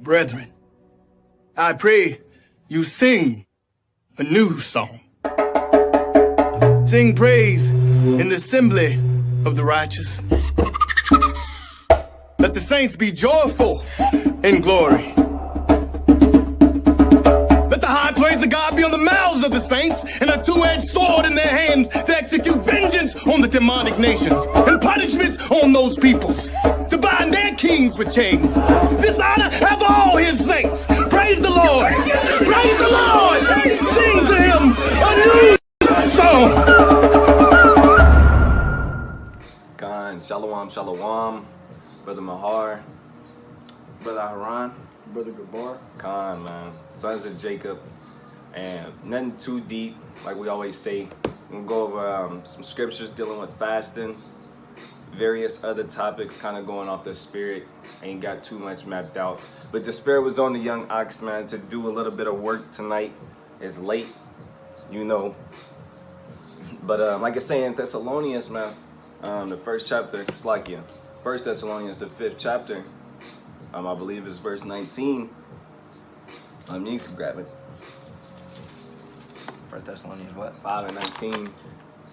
Brethren, I pray you sing a new song. Sing praise in the assembly of the righteous. Let the saints be joyful in glory. Let the high praise of God be on the mouths of the saints and a two-edged sword in their hands to execute vengeance on the demonic nations and punishments on those peoples, to bind their kings with chains. This honor have all his saints. Praise the Lord. Praise the Lord. Sing to him a new song. Khan, Shalom, Shalom, Brother Mahar, Brother Haran, Brother Gabar. Khan, man, sons of Jacob, and nothing too deep, like we always say. We'll go over some scriptures dealing with fasting, various other topics kind of going off the spirit. Ain't got too much mapped out, but the spirit was on the young ox, man, to do a little bit of work tonight. It's late, you know, but like I say in Thessalonians, man, the first chapter, it's like, yeah, First Thessalonians, the 5th chapter, I believe it's verse 19. You can grab it. 1 Thessalonians what? 5 and 19.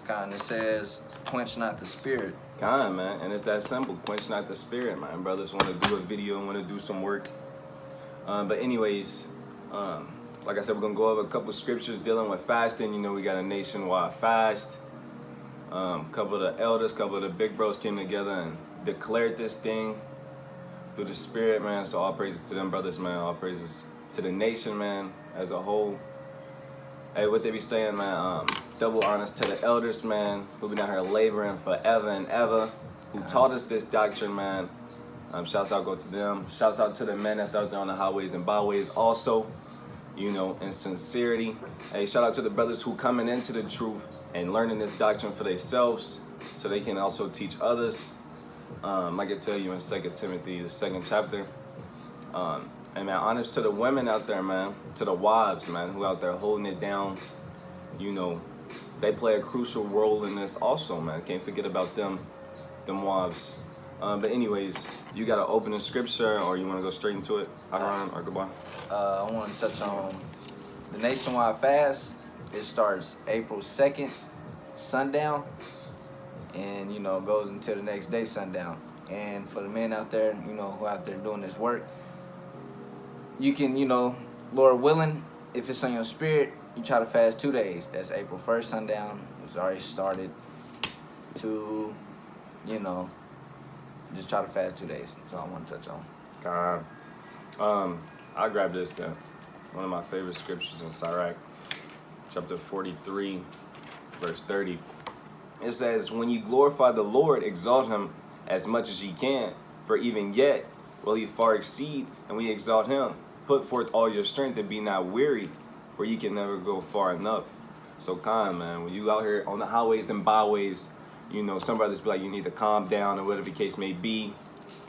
God, it says, quench not the spirit. God, man, and it's that simple. Quench not the spirit, man. Brothers want to do a video and want to do some work. But anyways, like I said, we're going to go over a couple scriptures dealing with fasting. You know, we got a nationwide fast. Couple of the elders, couple of the big bros came together and declared this thing through the spirit, man. So all praises to them brothers, man. All praises to the nation, man, as a whole. Hey, what they be saying, man, double honors to the elders, man, who been out here laboring forever and ever, who taught us this doctrine, man. Shouts out go to them. Shouts out to the men that's out there on the highways and byways also, you know, in sincerity. Hey, shout out to the brothers who coming into the truth and learning this doctrine for themselves so they can also teach others. Like I tell you in 2 Timothy, the 2nd chapter. And man, honors to the women out there, man, to the wives, man, who out there holding it down. You know, they play a crucial role in this also, man. Can't forget about them wives. But anyways, you got to open the scripture, or you want to go straight into it, Haran or Gabar? I want to touch on the nationwide fast. It starts April 2nd, sundown, and, you know, goes until the next day, sundown. And for the men out there, you know, who out there doing this work, you can, you know, Lord willing, if it's on your spirit, you try to fast 2 days. That's April 1st, sundown. It's already started to, you know, just try to fast 2 days. That's all I want to touch on. God. I grabbed this then. One of my favorite scriptures in Sirach, chapter 43, verse 30. It says, when you glorify the Lord, exalt him as much as ye can, for even yet will he far exceed, and we exalt him. Put forth all your strength and be not weary, for you can never go far enough. So calm, man. When you out here on the highways and byways, you know, some brothers be like, you need to calm down, or whatever the case may be.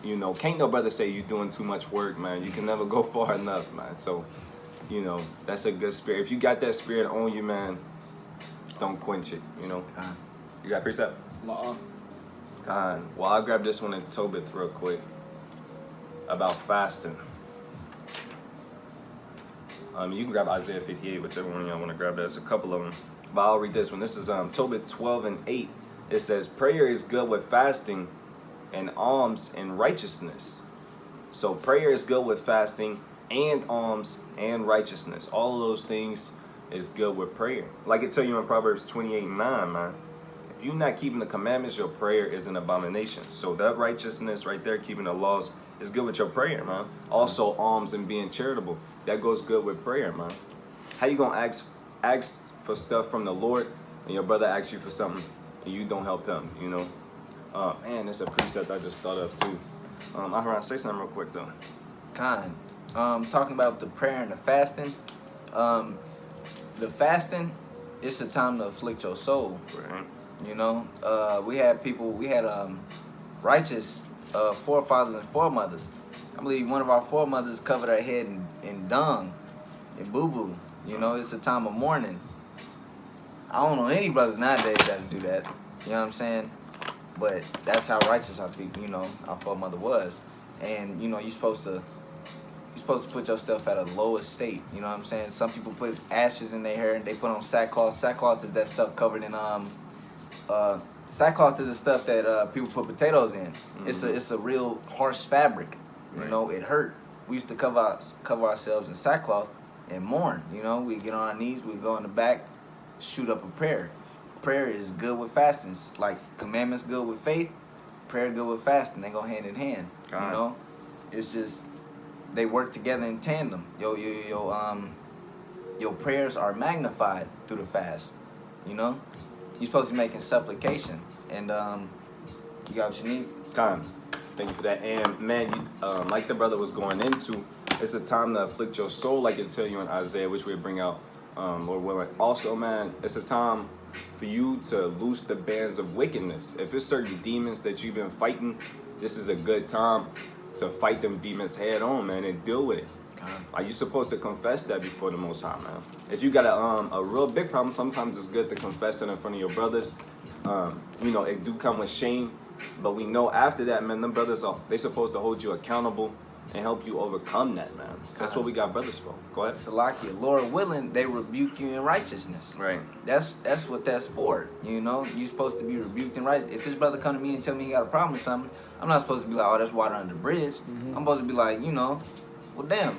You know, can't no brother say you're doing too much work, man. You can never go far enough, man. So, you know, that's a good spirit. If you got that spirit on you, man, don't quench it, you know. You got precept? Law. God. Well, I'll grab this one in Tobit real quick about fasting. You can grab Isaiah 58, whichever one y'all want to grab. There's a couple of them, but I'll read this one. This is Tobit 12 and 8. It says, prayer is good with fasting and alms and righteousness. So prayer is good with fasting and alms and righteousness. All of those things is good with prayer. Like it tell you in Proverbs 28 and 9, man. If you're not keeping the commandments, your prayer is an abomination. So that righteousness right there, keeping the laws, is good with your prayer, man. Also, alms and being charitable, that goes good with prayer, man. How you gonna ask for stuff from the Lord and your brother asks you for something and you don't help him, you know? Man, it's a precept I just thought of too. I'll say something real quick though. Talking about the prayer and the fasting. The fasting, it's a time to afflict your soul. Right. You know, we had righteous forefathers and foremothers. I believe one of our foremothers covered her head in dung, in boo-boo. You know, it's a time of mourning. I don't know any brothers nowadays that do that. You know what I'm saying? But that's how righteous our foremother was. And, you know, you're supposed to you're supposed to put yourself at a lower state. You know what I'm saying? Some people put ashes in their hair and they put on sackcloth. Sackcloth is that stuff covered in sackcloth is the stuff that people put potatoes in. It's a real harsh fabric. You know, it hurt. We used to cover ourselves in sackcloth and mourn. You know, we get on our knees, we go in the back, shoot up a prayer. Prayer is good with fasting. Like commandments good with faith, prayer good with fasting. They go hand in hand. God. You know, it's just they work together in tandem. Your prayers are magnified through the fast. You know, you're supposed to be making supplication, and you got what you need. Con. Thank you for that. And man, you, like the brother was going into, it's a time to afflict your soul, like it tell you in Isaiah, which we bring out, Lord willing. Also, man, it's a time for you to loose the bands of wickedness. If it's certain demons that you've been fighting, this is a good time to fight them demons head on, man, and deal with it. Like, you're supposed to confess that before the Most High, man. If you got a real big problem, sometimes it's good to confess it in front of your brothers. You know, it do come with shame, but we know after that, man, them brothers they supposed to hold you accountable and help you overcome that, man. That's what we got brothers for. Go ahead. Salakia, Lord willing, they rebuke you in righteousness. Right. That's what that's for. You know, you're supposed to be rebuked in righteousness. If this brother come to me and tell me he got a problem with something, I'm not supposed to be like, oh, that's water under the bridge. I'm supposed to be like, you know, well, damn,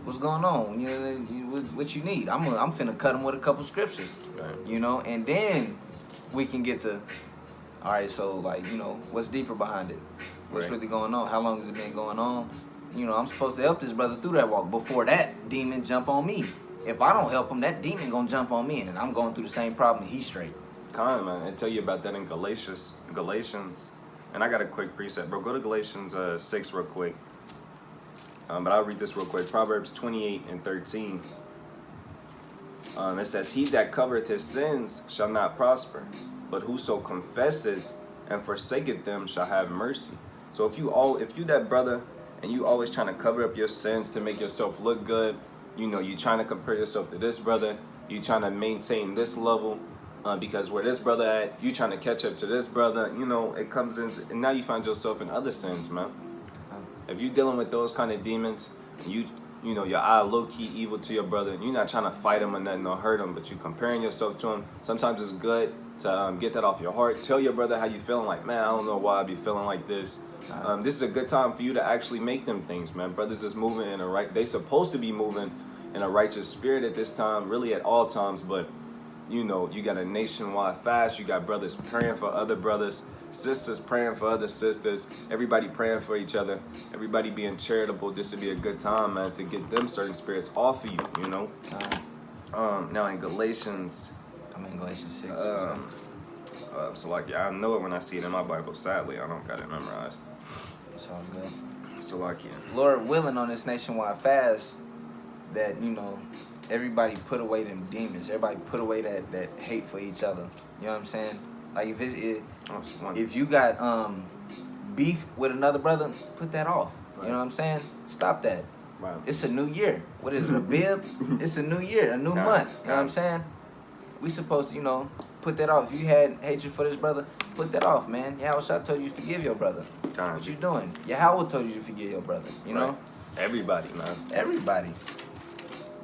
what's going on? You know, what you need? I'm finna cut him with a couple scriptures. Right. You know, and then we can get to, all right, so like, you know, what's deeper behind it? What's really going on? How long has it been going on? You know, I'm supposed to help this brother through that walk before that demon jump on me. If I don't help him, that demon gonna jump on me, and then I'm going through the same problem. He's straight. Con, man, I tell you about that in Galatians. And I got a quick precept, bro. Go to Galatians 6 real quick. But I'll read this real quick. Proverbs 28 and 13. It says, "He that covereth his sins shall not prosper, but whoso confesseth and forsaketh them shall have mercy." So if you that brother and you always trying to cover up your sins to make yourself look good, you know, you trying to compare yourself to this brother, you trying to maintain this level, because where this brother at, you trying to catch up to this brother, you know, it comes in, and now you find yourself in other sins, man. If you dealing with those kind of demons, and you know, your eye low-key evil to your brother, and you're not trying to fight him or nothing or hurt him, but you comparing yourself to him, sometimes it's good to get that off your heart. Tell your brother how you feeling, like, man, I don't know why I be feeling like this. This is a good time for you to actually make them things, man. Brothers is moving in they supposed to be moving in a righteous spirit at this time, really at all times, but you know, you got a nationwide fast, you got brothers praying for other brothers, sisters praying for other sisters, everybody praying for each other, everybody being charitable. This would be a good time, man, to get them certain spirits off of you, you know. Now in Galatians, I'm in Galatians 6. so like, yeah, I know it when I see it in my Bible. Sadly, I don't got it memorized. It's all good. So like, yeah. Lord willing, on this nationwide fast, that, you know, everybody put away them demons. Everybody put away that hate for each other. You know what I'm saying? Like if you got beef with another brother, put that off. Right. You know what I'm saying? Stop that. Right. It's a new year. What is it? A bib? It's a new year, a new month. You know what I'm saying? We supposed to, you know, put that off. If you had hatred for this brother, put that off, man. Yahweh told you to forgive your brother. What you doing? Yahweh told you to forgive your brother. You know? Everybody, man. Everybody.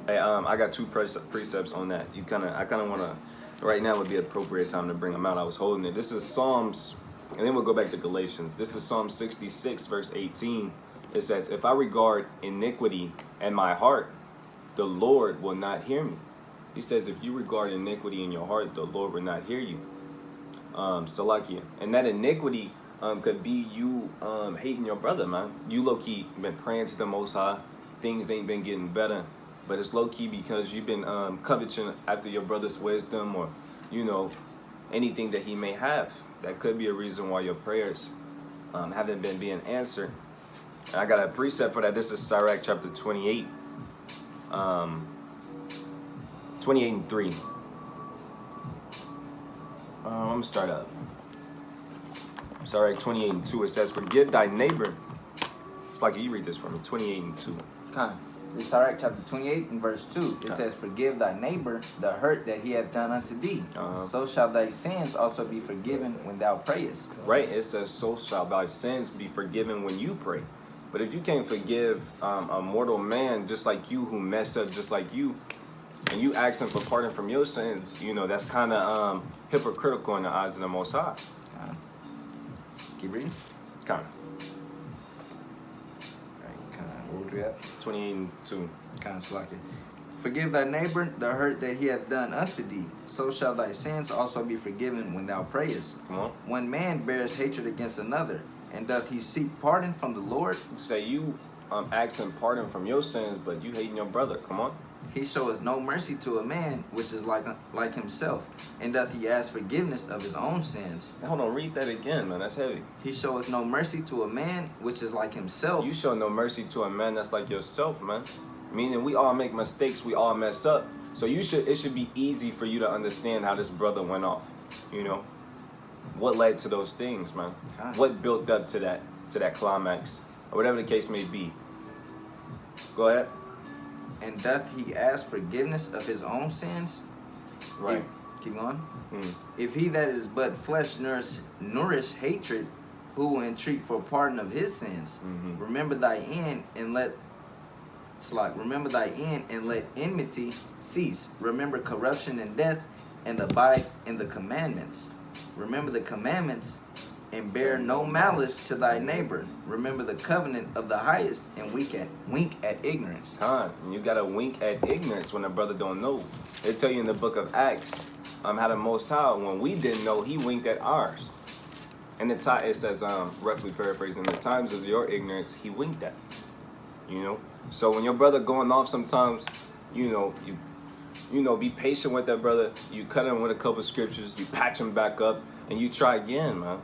Hey, I got two precepts on that. I kind of want to. Right now would be an appropriate time to bring them out. I was holding it. This is Psalms, and then we'll go back to Galatians. This is Psalm 66, verse 18. It says, "If I regard iniquity in my heart, the Lord will not hear me." He says, if you regard iniquity in your heart, the Lord will not hear you. Salakia. And that iniquity could be you hating your brother, man. You low-key been praying to the Most High. Things ain't been getting better. But it's low-key because you've been coveting after your brother's wisdom, or, you know, anything that he may have. That could be a reason why your prayers haven't been being answered. And I got a precept for that. This is Sirach chapter 28. 28 and 3. I'm going to start up. Sirach 28 and 2. It says, "Forgive thy neighbor." It's like you read this for me. 28 and 2. This is Sirach chapter 28 and verse 2. It says, "Forgive thy neighbor the hurt that he hath done unto thee. So shall thy sins also be forgiven when thou prayest." Right. It says, so shall thy sins be forgiven when you pray. But if you can't forgive a mortal man just like you who messed up just like you, and you asking for pardon from your sins, you know, that's kind of hypocritical in the eyes of the Most High. Keep reading. Kind Alright, what would we at? 22. Forgive thy neighbor the hurt that he hath done unto thee, so shall thy sins also be forgiven when thou prayest. Come on. One man bears hatred against another, and doth he seek pardon from the Lord? Say you asking pardon from your sins, but you hating your brother. Come on. He showeth no mercy to a man which is like himself, and doth he ask forgiveness of his own sins. Hold on, read that again, man. That's heavy. He showeth no mercy to a man which is like himself. You show no mercy to a man that's like yourself, man. Meaning we all make mistakes, we all mess up. So it should be easy for you to understand how this brother went off. You know? What led to those things, man? Okay. What built up to that climax? Or whatever the case may be. Go ahead. And doth he ask forgiveness of his own sins? Right. Keep going. Mm. If he that is but flesh nourish hatred, who will entreat for pardon of his sins? Mm-hmm. Remember thy end and let enmity cease. Remember corruption and death, and abide in the commandments. Remember the commandments, and bear no malice to thy neighbor. Remember the covenant of the highest, and wink at ignorance. You gotta wink at ignorance when a brother don't know. They tell you in the book of Acts, how the Most High, when we didn't know, he winked at ours. And it says, roughly paraphrasing, the times of your ignorance, he winked at. You know? So when your brother going off sometimes, you know, be patient with that brother. You cut him with a couple scriptures, you patch him back up, and you try again, man.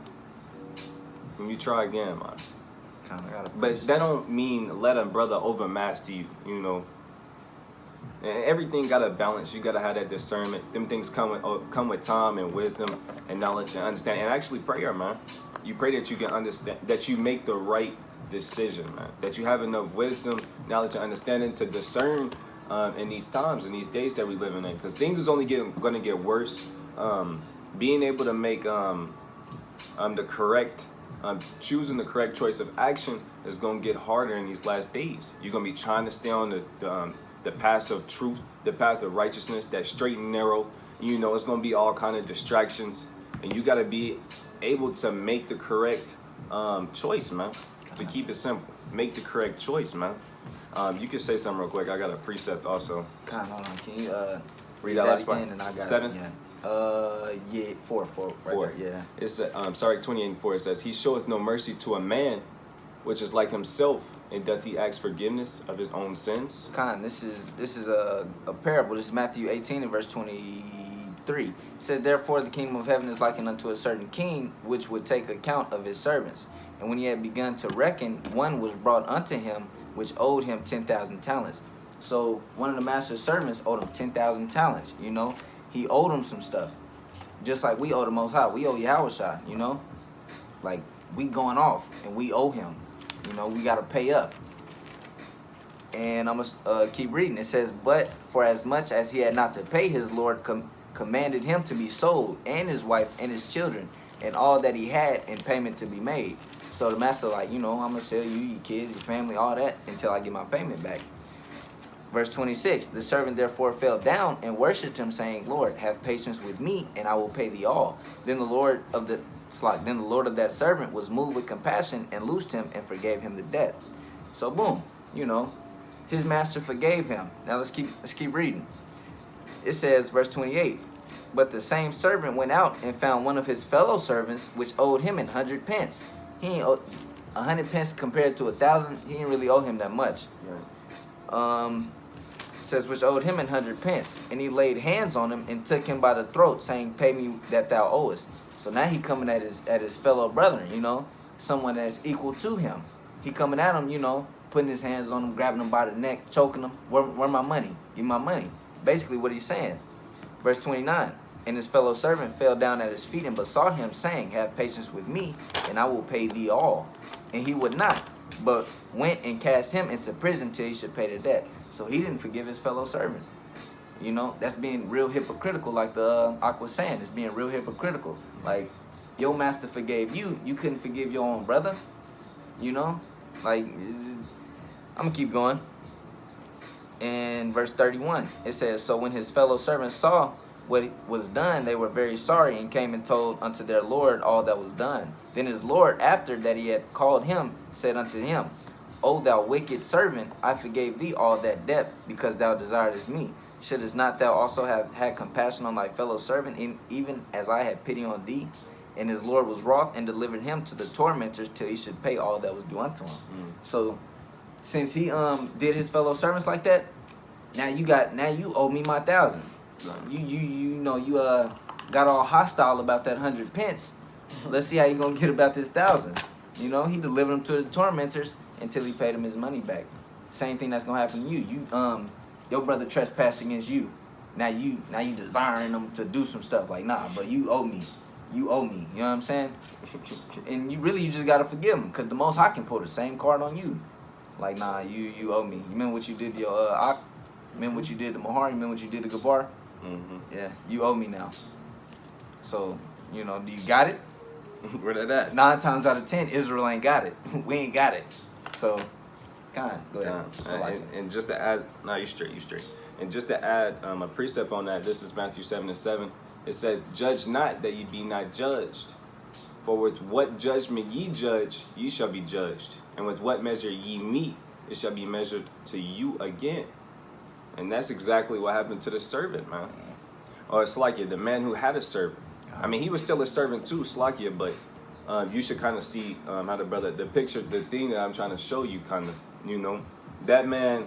But that don't mean let a brother overmaster you, you know. And everything got a balance. You gotta have that discernment. Them things come with time and wisdom and knowledge and understanding. And actually prayer, man. You pray that you can understand, that you make the right decision, man. That you have enough wisdom, knowledge, and understanding to discern in these times, in these days that we living in. Because things is only gonna get worse. Being able to make choosing the correct choice of action is gonna get harder in these last days. You're gonna be trying to stay on the path of truth, the path of righteousness, that straight and narrow. You know, it's gonna be all kind of distractions, and you gotta be able to make the correct choice, man. To keep it simple, make the correct choice, man. You can say something real quick. I got a precept also. Hold on. Can you read that last part? again? And I got 7. It. Yeah. 4 right there, yeah. It's 28:4. It says, "He showeth no mercy to a man, which is like himself, and doth he ask forgiveness of his own sins?" This is a parable. This is Matthew 18 and verse 23. It says, "Therefore the kingdom of heaven is likened unto a certain king, which would take account of his servants. And when he had begun to reckon, one was brought unto him, which owed him 10,000 talents." So one of the master's servants owed him 10,000 talents. You know, he owed him some stuff, just like we owe the Most High. We owe Yahushua. You know, like we going off and we owe him. You know, we got to pay up. And I'm gonna keep reading. It says, "But for as much as he had not to pay, his Lord commanded him to be sold, and his wife and his children, and all that he had, in payment to be made." So the master like, you know, I'm gonna sell you, your kids, your family, all that, until I get my payment back. Verse 26, "The servant therefore fell down and worshipped him, saying, Lord, have patience with me, and I will pay thee all. Then the Lord of that servant was moved with compassion and loosed him and forgave him the debt." So boom, you know, his master forgave him. Now let's keep reading. It says, verse 28, "But the same servant went out and found one of his fellow servants, which owed him 100 pence. He ain't owed 100 pence compared to 1,000. He didn't really owe him that much. It says, which owed him 100 pence. And he laid hands on him and took him by the throat, saying, Pay me that thou owest." So now he coming at his fellow brethren, you know, someone that's equal to him. He coming at him, you know, putting his hands on him, grabbing him by the neck, choking him. Where my money? Give me my money. Basically what he's saying. Verse 29, "And his fellow servant fell down at his feet and besought him, saying, Have patience with me, and I will pay thee all. And he would not, but went and cast him into prison till he should pay the debt." So he didn't forgive his fellow servant. You know, that's being real hypocritical, like the Aqua saying. It's being real hypocritical. Like, your master forgave you, you couldn't forgive your own brother. You know, Like, I'm gonna keep going. In verse 31, it says, "So when his fellow servants saw what was done, they were very sorry, and came and told unto their Lord all that was done. Then his Lord, after that he had called him, said unto him, O thou wicked servant, I forgave thee all that debt, because thou desiredest me. Shouldest not thou also have had compassion on thy fellow servant, even as I had pity on thee? And his Lord was wroth, and delivered him to the tormentors till he should pay all that was due unto him." So since he did his fellow servants like that, now you owe me my 1,000. You know you got all hostile about that 100 pence. Let's see how you gonna get about this 1,000. You know, he delivered him to the tormentors until he paid him his money back. Same thing that's gonna happen to you. Your brother trespassed against you. Now you desiring him to do some stuff. Like, nah, bro, you owe me. You owe me. You know what I'm saying? And you just gotta forgive him, cause the Most High can pull the same card on you. Like, nah, you owe me. You remember what you did to your Ak? Remember what you did to Mahar? You remember what you did to Gabar? Yeah, you owe me now. So, you know, do you got it? Where that at? 9 times out of 10, Israel ain't got it. We ain't got it. So, go ahead. And just to add, you straight. And just to add a precept on that, this is Matthew 7:7. It says, "Judge not that ye be not judged. For with what judgment ye judge, ye shall be judged. And with what measure ye meet, it shall be measured to you again." And that's exactly what happened to the servant, man. Or Slakia, the man who had a servant. I mean, he was still a servant too, Slakia, but you should kind of see how the picture, the thing that I'm trying to show you, kind of, you know, that man,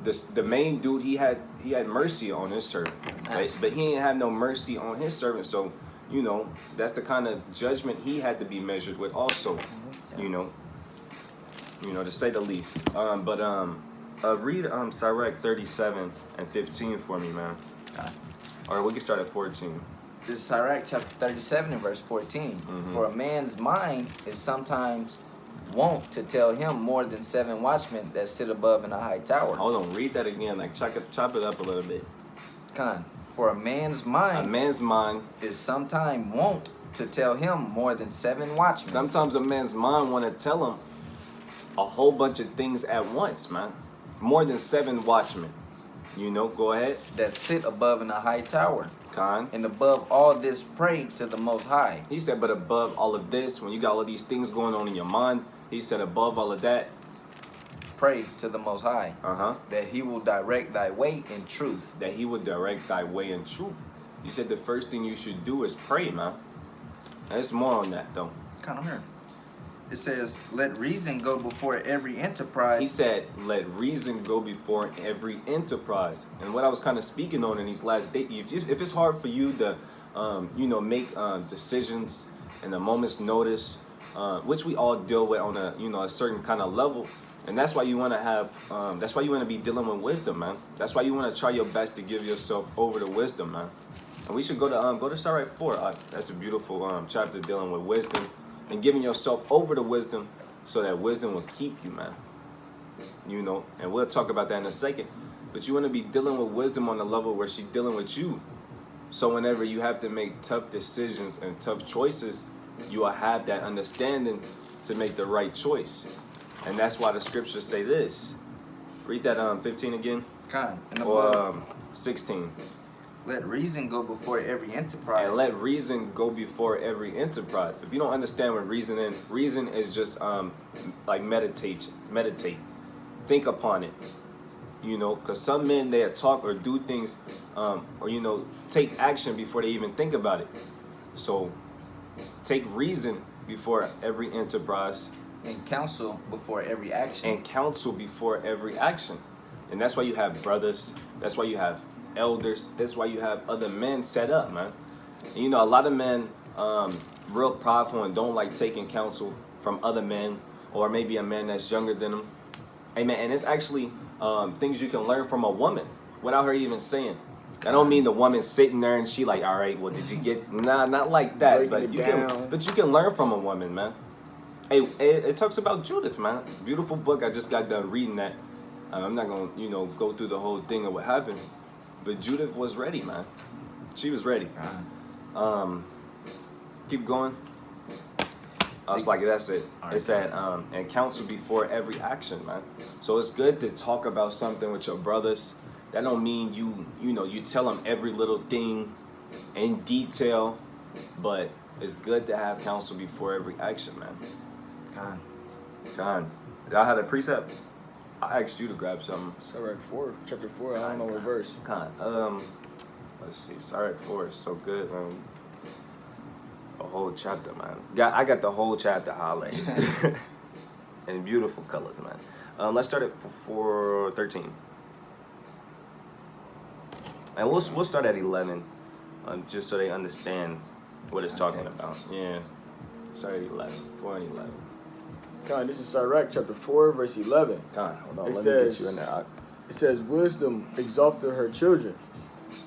the main dude, he had mercy on his servant, right? But he didn't have no mercy on his servant, so, you know, that's the kind of judgment he had to be measured with also, you know, to say the least. Read Sirach 37 and 15 for me, man. Or we can start at 14. This is Sirach chapter 37 and verse 14. "For a man's mind is sometimes wont to tell him more than 7 watchmen that sit above in a high tower." Hold on, read that again. Like chop it up a little bit. "For a man's mind is sometimes wont to tell him more than 7 watchmen." Sometimes a man's mind want to tell him a whole bunch of things at once, man. More than 7 watchmen. You know, go ahead. "That sit above in a high tower. Khan. And above all this, pray to the Most High." He said, but above all of this, when you got all of these things going on in your mind, he said, above all of that, pray to the Most High. That he will direct thy way in truth. That he will direct thy way in truth. You said the first thing you should do is pray, man. There's more on that, though. Kind of here. It says, "Let reason go before every enterprise." He said, let reason go before every enterprise. And what I was kind of speaking on in these last days, if it's hard for you to, make decisions in a moment's notice, which we all deal with on a certain kind of level, and that's why you want to have, that's why you want to be dealing with wisdom, man. That's why you want to try your best to give yourself over to wisdom, man. And we should go to Sirach 4. That's a beautiful chapter dealing with wisdom. And giving yourself over to wisdom so that wisdom will keep you, man. You know, and we'll talk about that in a second. But you want to be dealing with wisdom on the level where she's dealing with you. So whenever you have to make tough decisions and tough choices, you will have that understanding to make the right choice. And that's why the scriptures say this. Read that 15 again. Or 16. "Let reason go before every enterprise." And let reason go before every enterprise. If you don't understand what reason is just like meditate. Think upon it. You know, because some men, they talk or do things or take action before they even think about it. So take reason before every enterprise. And counsel before every action. And that's why you have brothers. That's why you have elders. That's why you have other men set up, man. And, you know, a lot of men real prideful and don't like taking counsel from other men, or maybe a man that's younger than them. Hey, man, and it's actually things you can learn from a woman without her even saying. I don't mean the woman sitting there and she like, all right, well, did you get? Nah, not like that. But you can learn from a woman, man. Hey, it talks about Judith, man. Beautiful book. I just got done reading that. I'm not gonna, go through the whole thing of what happened. But Judith was ready, man. She was ready. Keep going. I was like, that's it. All right. It said, and counsel before every action, man. So it's good to talk about something with your brothers. That don't mean you tell them every little thing in detail, but it's good to have counsel before every action, man. God. Y'all had a precept? I asked you to grab something. Sirach 4, chapter 4, I don't know what verse. Let's see. Sirach 4 is so good, man. A whole chapter, man. I got the whole chapter highlighted in beautiful colors, man. Let's start at 4:13, and we'll start at 11, just so they understand what it's talking about. Yeah, start at 11, 4 and 11. Con, this is Sirach chapter 4, verse 11. Con, hold on, It let me says- get you in there. It says, wisdom exalteth her children,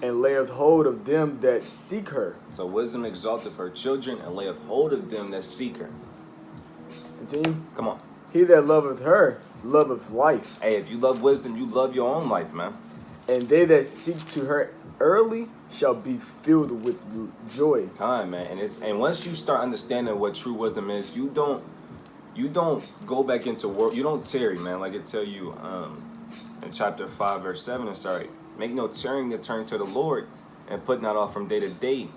and layeth hold of them that seek her. So wisdom exalteth her children, and layeth hold of them that seek her. Continue. Come on. He that loveth her loveth life, Hey, if you love wisdom, you love your own life, man. and they that seek to her early shall be filled with joy. Time, man. And once you start understanding what true wisdom is, you don't go back into work. You don't tarry, man. Like it tell you in chapter 5, verse 7, sorry. Make no tarrying to turn to the Lord, and put not off from day to day.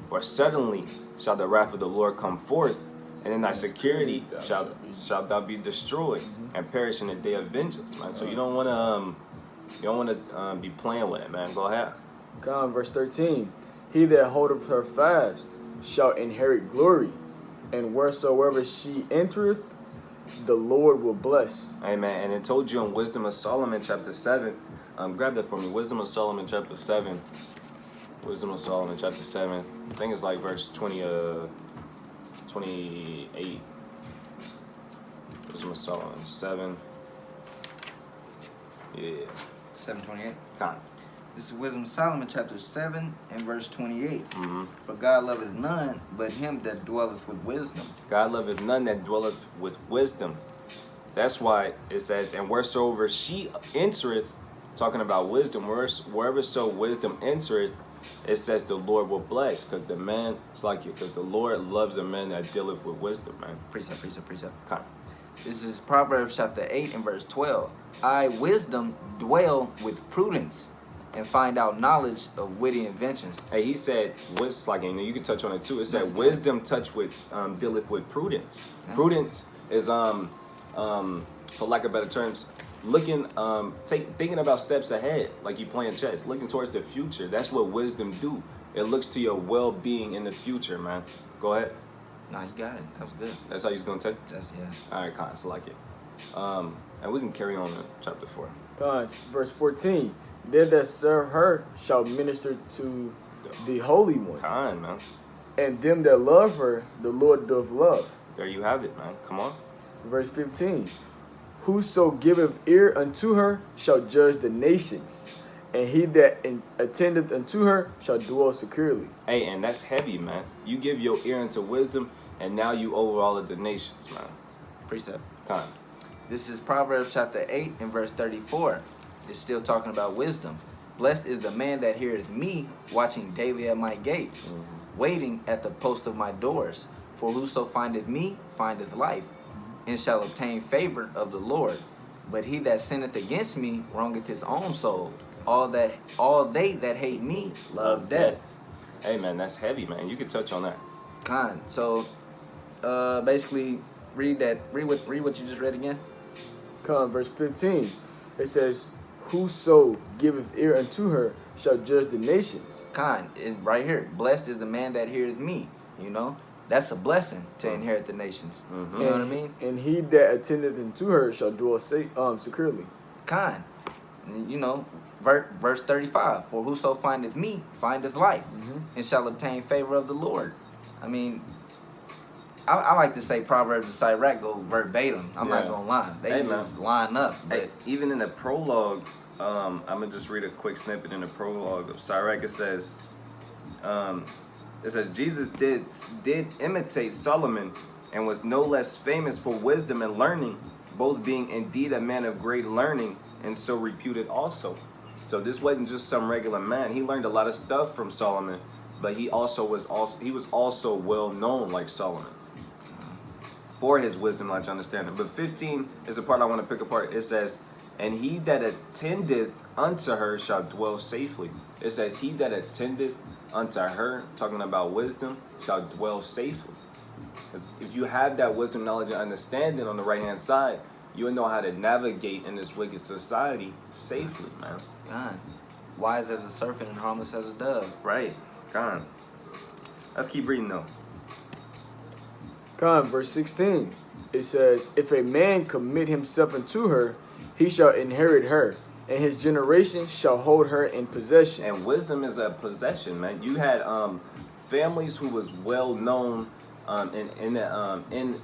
For suddenly shall the wrath of the Lord come forth, and in thy security shall thou be destroyed, and perish in the day of vengeance, man. So you don't want to be playing with it, man. Go ahead. Con, verse 13. He that holdeth her fast shall inherit glory, and wheresoever she entereth, the Lord will bless. Amen. And it told you in Wisdom of Solomon chapter 7. Grab that for me. Wisdom of Solomon chapter 7. Wisdom of Solomon chapter 7. I think it's like verse 28. Wisdom of Solomon 7. Yeah. 7:28. Con. This is Wisdom of Solomon, chapter 7 and verse 28. Mm-hmm. For God loveth none but him that dwelleth with wisdom. God loveth none that dwelleth with wisdom. That's why it says, and wheresoever she entereth, talking about wisdom, wherever so wisdom entereth, it says the Lord will bless. Because the man, it's like you, because the Lord loves a man that dealeth with wisdom, man. Precept. Con. This is Proverbs chapter 8 and verse 12. I, wisdom, dwell with prudence, and find out knowledge of witty inventions. Hey, he said, what's like, you can touch on it too. It said, wisdom touch with, dealeth with prudence. Prudence is, for lack of better terms, looking, thinking about steps ahead, like you playing chess, looking towards the future. That's what wisdom do. It looks to your well-being in the future, man. Go ahead. Nah, you got it. That was good. That's how you was gonna take. That's, yeah. All right, Con, it's like it. And we can carry on to chapter 4. Con, verse 14. They that serve her shall minister to the Holy One, Con, man. and them that love her, the Lord doth love. There you have it, man. Come on. Verse 15. Whoso giveth ear unto her shall judge the nations, and he that attendeth unto her shall dwell securely. Hey, and that's heavy, man. You give your ear into wisdom, and now you over all of the nations, man. Precept. Con. This is Proverbs chapter 8 and verse 34. It's still talking about wisdom. Blessed is the man that heareth me, watching daily at my gates, waiting at the post of my doors. For whoso findeth me findeth life, and shall obtain favor of the Lord. But he that sinneth against me wrongeth his own soul. All they that hate me love death. Hey, man, that's heavy, man. You can touch on that. Con. So, basically, read what you just read again. Come, verse 15. It says, whoso giveth ear unto her shall judge the nations. Con, is right here. Blessed is the man that heareth me. You know, that's a blessing to inherit the nations. Mm-hmm. You know what I mean? And he that attendeth unto her shall dwell securely. Con, you know, verse 35. For whoso findeth me findeth life, and shall obtain favor of the Lord. I mean, I like to say Proverbs and Sirach go verbatim. I'm not gonna lie; they just line up. But Hey, even in the prologue, I'm gonna just read a quick snippet in the prologue of Sirach. It says, Jesus did imitate Solomon, and was no less famous for wisdom and learning, both being indeed a man of great learning, and so reputed also. So this wasn't just some regular man. He learned a lot of stuff from Solomon, but he was also well known like Solomon. for his wisdom, knowledge, understanding. But 15 is the part I want to pick apart. It says, and he that attendeth unto her shall dwell safely. It says, he that attendeth unto her, talking about wisdom, shall dwell safely. Because if you have that wisdom, knowledge, and understanding on the right-hand side, you'll know how to navigate in this wicked society safely, man. God. Wise as a serpent and harmless as a dove. Right. Con. Let's keep reading, though. Verse 16, it says, if a man commit himself unto her, he shall inherit her, and his generation shall hold her in possession. And wisdom is a possession, man. You had families who was well known in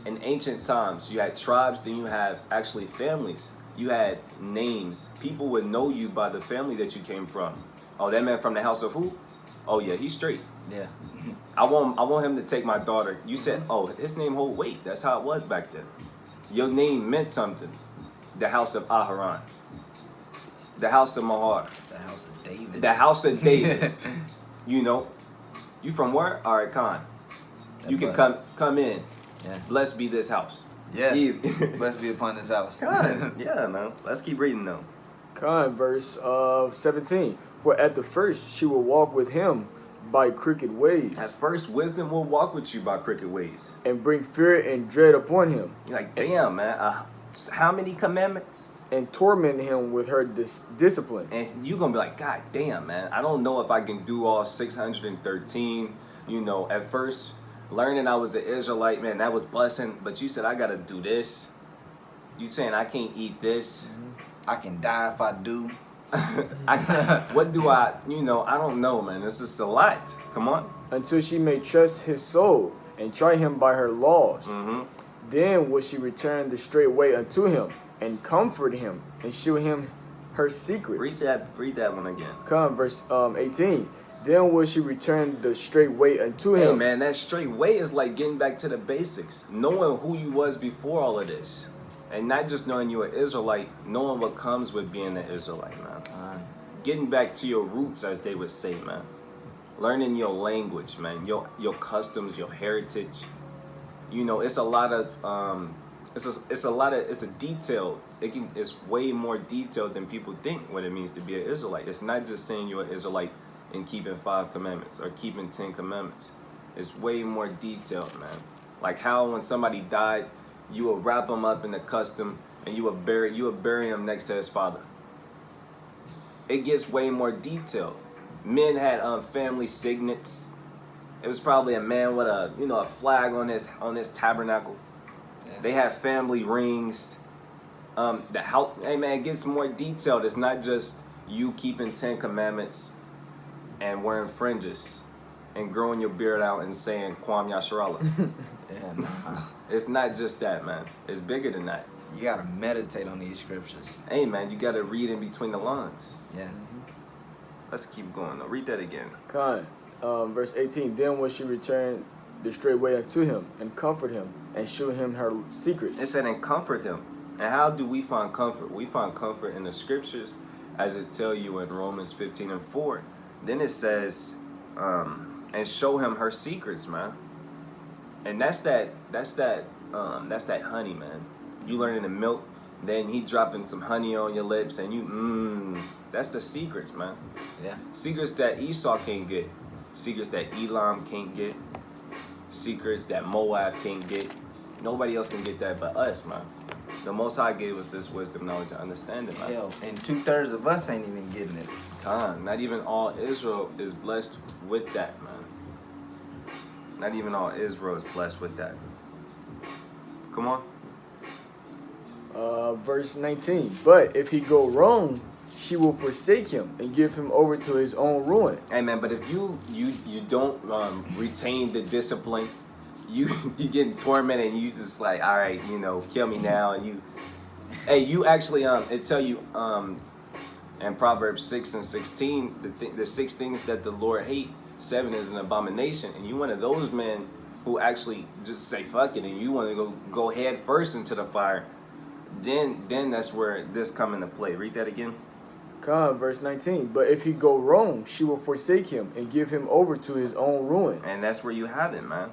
ancient times. You had tribes, then you have actually families. You had names. People would know you by the family that you came from. Oh, that man from the house of who? Oh yeah, he's straight. Yeah. I want him to take my daughter. You said, oh, his name hold weight. That's how it was back then. Your name meant something. The house of Aharon. The house of Mahar. The house of David. The house of David. You know. You from where? All right, Khan. You can come in. Yeah. Blessed be this house. Yeah. Easy. Blessed be upon this house. Khan. Yeah, man. Let's keep reading though. Verse 17, for at the first she will walk with him by crooked ways, At first, wisdom will walk with you by crooked ways. and bring fear and dread upon him, You're like, damn, man. How many commandments? and torment him with her discipline. And you're going to be like, God damn, man. I don't know if I can do all 613. You know, at first, learning I was an Israelite, man, that was blessing. But you said, I got to do this. You saying I can't eat this. I can die if I do. What do I, I don't know, man. This is a lot. Come on. Until she may trust his soul, and try him by her laws. Mm-hmm. Then will she return the straight way unto him, and comfort him, and shew him her secrets. Read that one again. Verse 18. Then will she return the straight way unto Hey, him. man, that straight way is like getting back to the basics. Knowing who you was before all of this. And not just knowing you're an Israelite, knowing what comes with being an Israelite, man. Getting back to your roots, as they would say, man. Learning your language, man. Your customs, your heritage. It's a lot of it's a detail. It's way more detailed than people think what it means to be an Israelite. It's not just saying you're an Israelite and keeping 5 commandments or keeping 10 commandments. It's way more detailed, man. Like how when somebody died, you would wrap him up in the custom and you would bury him next to his father. It gets way more detailed. Men had family signets. It was probably a man with a flag on his tabernacle. Yeah. They had family rings. Hey man, it gets more detailed. It's not just you keeping 10 commandments and wearing fringes and growing your beard out and saying Kwam Yasharallah. Yeah, nah. It's not just that, man. It's bigger than that. You gotta meditate on these scriptures. Hey man, you gotta read in between the lines. Yeah. Let's keep going. Now, read that again. Verse 18. Then will she return the straight way unto him, and comfort him, and shew him her secrets. It said, and comfort him. And how do we find comfort? We find comfort in the scriptures, as it tell you in Romans 15:4. Then it says, and show him her secrets, man. And that's that honey, man. You learning the milk, then he dropping some honey on your lips, and you, that's the secrets, man. Yeah. Secrets that Esau can't get. Secrets that Elam can't get. Secrets that Moab can't get. Nobody else can get that but us, man. The Most High gave us this wisdom, knowledge, and understanding, man. Hell, and 2/3 of us ain't even getting it. Not even all Israel is blessed with that, man. Not even all Israel is blessed with that. Come on. Verse 19. But if he go wrong, she will forsake him and give him over to his own ruin. Hey man, but if you don't retain the discipline, you getting tormented and you just like, all right, kill me now. And you actually it tell you in Proverbs 6:16 the 6 things that the Lord hate, 7 is an abomination, and you one of those men who actually just say fuck it and you want to go head first into the fire. Then that's where this come into play. Read that again. Verse 19. But if he go wrong, she will forsake him and give him over to his own ruin. And that's where you have it, man.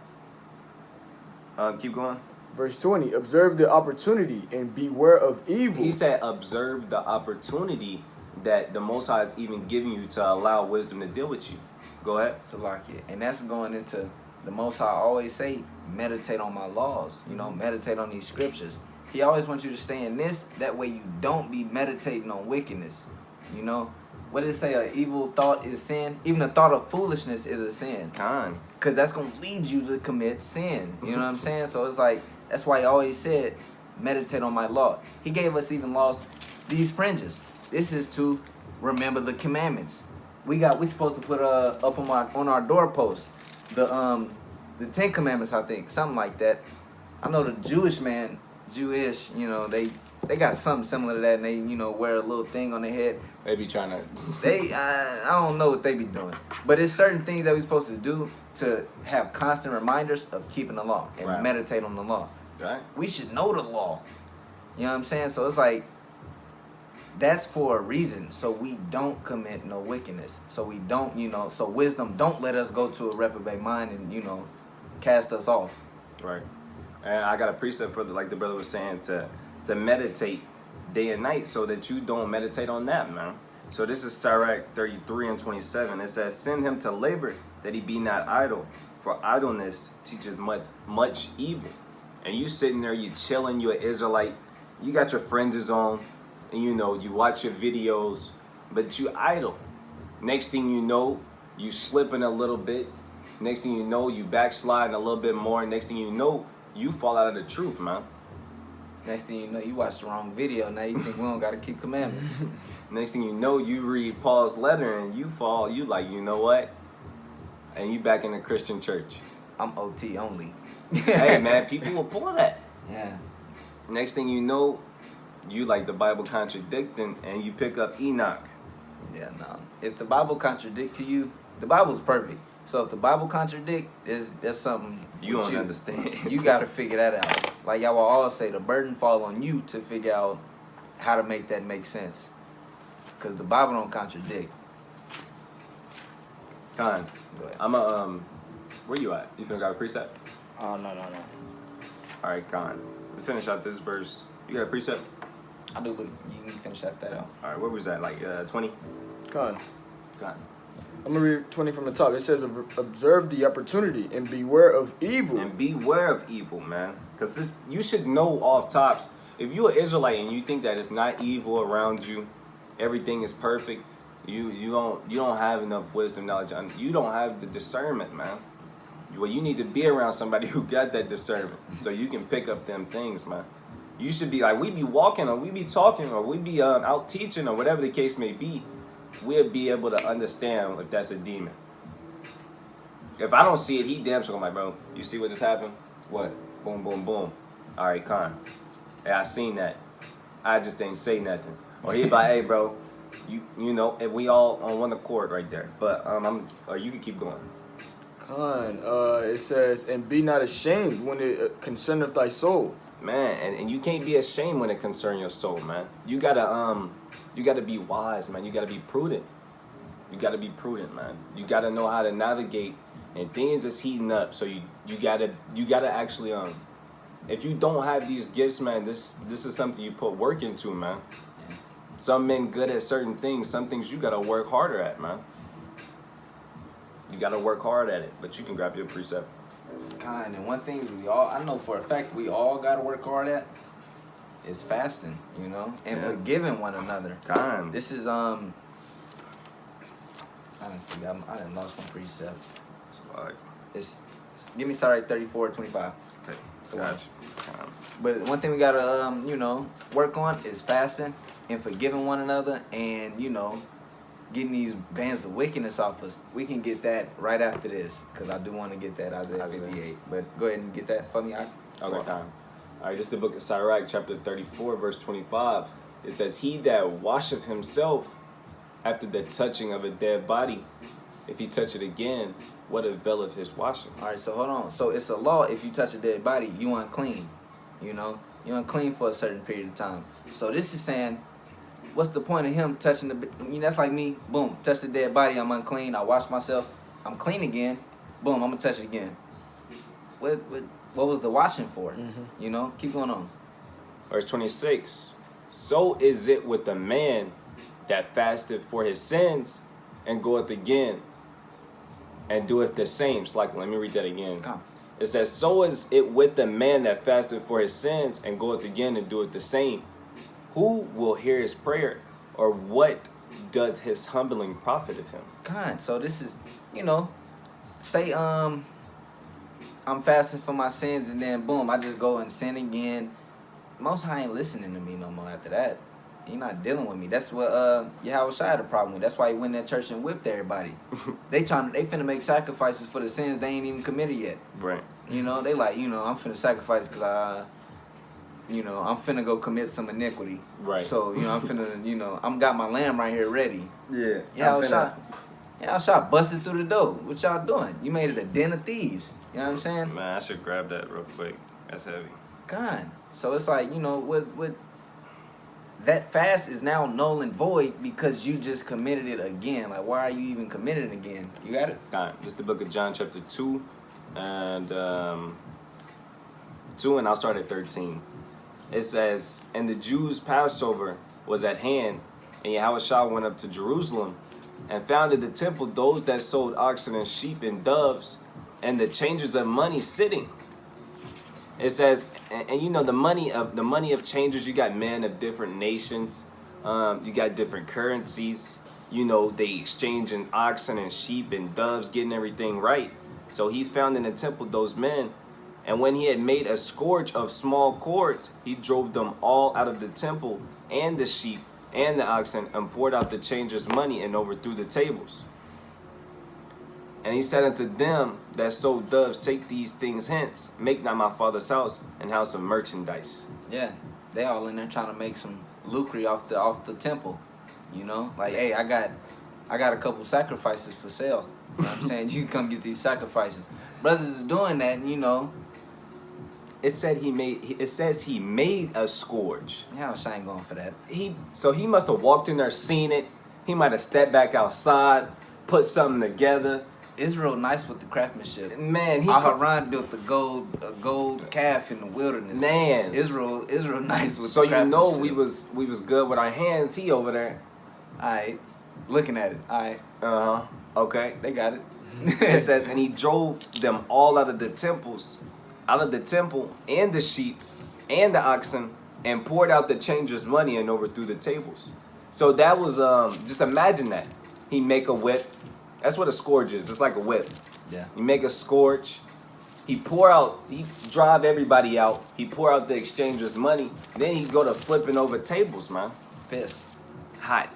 Keep going. Verse 20, observe the opportunity and beware of evil. He said, observe the opportunity that the Most High is even giving you to allow wisdom to deal with you. Go ahead. Salakia. And that's going into the Most High always say, meditate on my laws. You know, meditate on these scriptures. He always wants you to stay in this. That way you don't be meditating on wickedness. You know, what did it say? An evil thought is sin. Even a thought of foolishness is a sin. Con. Because that's going to lead you to commit sin. You know what I'm saying? So it's like, that's why he always said, meditate on my law. He gave us even laws, these fringes. This is to remember the commandments. We supposed to put up on our doorpost the 10 commandments, I think, something like that. I know the Jewish, you know, they got something similar to that, and they, you know, wear a little thing on their head. They be trying to. I don't know what they be doing, but it's certain things that we supposed to do to have constant reminders of keeping the law and Right. meditate on the law. Right. We should know the law. You know what I'm saying? So it's like, that's for a reason, so we don't commit no wickedness. So we don't, you know, so wisdom don't let us go to a reprobate mind and, you know, cast us off. Right. And I got a precept for like the brother was saying, to meditate day and night so that you don't meditate on that, man. So this is Sirach 33 and 27. It says, send him to labor that he be not idle, for idleness teaches much evil. And you sitting there, you chilling, you're an Israelite, you got your fringes on, and you know, you watch your videos, but you idle. Next thing you know, you slipping a little bit. Next thing you know, you backsliding a little bit more. Next thing you know, you fall out of the truth, man. Next thing you know, you watch the wrong video. Now you think we don't got to keep commandments. Next thing you know, you read Paul's letter and you fall, you like, you know what? And you back in the Christian church. I'm OT only. Hey, man, people will pull that. Yeah. Next thing you know, you like the Bible contradicting and you pick up Enoch. Yeah, no. If the Bible contradict to you, the Bible's perfect. So if the Bible contradict, there's something You with don't understand. You got to figure that out. Like y'all will all say, the burden fall on you to figure out how to make that make sense. Because the Bible don't contradict. Con, Go ahead. I'm a, where you at? You finna got a precept? Oh, no. All right, Con. To finish out this verse, you got a precept? I do, but you can finish that out. All right, where was that? Like 20? Con. Con. I'm going to read 20 from the top. It says, observe the opportunity and beware of evil. And beware of evil, man. Because you should know off tops. If you're an Israelite and you think that it's not evil around you, everything is perfect, you don't have enough wisdom, knowledge. You don't have the discernment, man. Well, you need to be around somebody who got that discernment so you can pick up them things, man. You should be like, we be walking or we be talking or we be out teaching or whatever the case may be. We'll be able to understand if that's a demon. If I don't see it, he damn sure I'm like, bro, you see what just happened? What? Boom, boom, boom. All right, Con. Hey, I seen that. I just didn't say nothing. Or he be like, hey, bro, you know, and we all on one accord right there. But or you can keep going. Con, it says, and be not ashamed when it concerneth thy soul. Man, and you can't be ashamed when it concerns your soul, man. You gotta be wise, man. You gotta be prudent. You gotta be prudent, man. You gotta know how to navigate, and things is heating up. So you gotta actually if you don't have these gifts, man, this is something you put work into, man. Some men good at certain things. Some things you gotta work harder at, man. You gotta work hard at it, but you can grab your precept. Kind. And one thing I know for a fact we all got to work hard at is fasting, you know, and forgiving one another. Kind. This is I didn't lost my precept. Give me Sirach 34:25. Okay. Gotcha. But one thing we gotta work on is fasting and forgiving one another, and getting these bands of wickedness off us. We can get that right after this, because I do want to get that Isaiah 58. But go ahead and get that for me. Okay, time. All right, this is the book of Sirach, chapter 34, verse 25. It says, he that washeth himself after the touching of a dead body, if he touch it again, what availeth his washing? All right, so hold on. So it's a law, if you touch a dead body, you unclean. You're unclean for a certain period of time. So this is saying, what's the point of him touching that's like me, boom, touch the dead body, I'm unclean, I wash myself, I'm clean again, boom, I'm gonna touch it again. What what was the washing for? You know, keep going on. Verse 26. So is it with the man that fasteth for his sins and goeth again and doeth the same. It's like, let me read that again. Come. It says, so is it with the man that fasteth for his sins and goeth again and doeth the same. Who will hear his prayer, or what doth his humbling profit of him? God, so this is, you know, say I'm fasting for my sins and then boom, I just go and sin again. Most High ain't listening to me no more after that. He not dealing with me. That's what Yahweh Shai had a problem with. That's why he went in that church and whipped everybody. They finna make sacrifices for the sins they ain't even committed yet. Right. You know, they like, you know, I'm finna sacrifice because you know, I'm finna go commit some iniquity. Right. So, you know, I'm finna, you know, I'm got my lamb right here ready. Yeah. Yahweh Shai busted through the door. What y'all doing? You made it a den of thieves. You know what I'm saying? Man, I should grab that real quick. That's heavy. God. So it's like, you know, what that fast is now null and void because you just committed it again. Like, why are you even committing it again? You got it? God, this is the book of John chapter 2 and 2, and I'll start at 13. It says, and the Jews' Passover was at hand, and Yahushua went up to Jerusalem and found in the temple those that sold oxen and sheep and doves and the changers of money sitting. It says, and you know, the money of changers, you got men of different nations, you got different currencies, you know, they exchanging oxen and sheep and doves, getting everything right. So he found in the temple those men, and when he had made a scourge of small cords, he drove them all out of the temple, and the sheep and the oxen, and poured out the changers' money, and overthrew the tables. And he said unto them that sold doves, take these things hence, make not my father's house an house of merchandise. Yeah. They all in there trying to make some lucre off the temple. You know? Like, hey, I got a couple sacrifices for sale. You know what I'm saying? You can come get these sacrifices. Brothers is doing that, and you know. It says he made a scourge. Yeah, I ain't going for that. So he must have walked in there, seen it. He might have stepped back outside, put something together. Israel nice with the craftsmanship. Man, Aharon built a gold calf in the wilderness. Man, Israel nice with so the craftsmanship. So you know we was good with our hands. He over there. Alright. Looking at it. Alright. Okay. They got it. It says, and he drove them all out of the temple and the sheep and the oxen, and poured out the changers' money and overthrew the tables. So that was just imagine that. He make a whip. That's what a scourge is. It's like a whip. Yeah. You make a scourge. He drive everybody out. He pour out the exchanger's money. Then he go to flipping over tables, man. Pissed. Hot.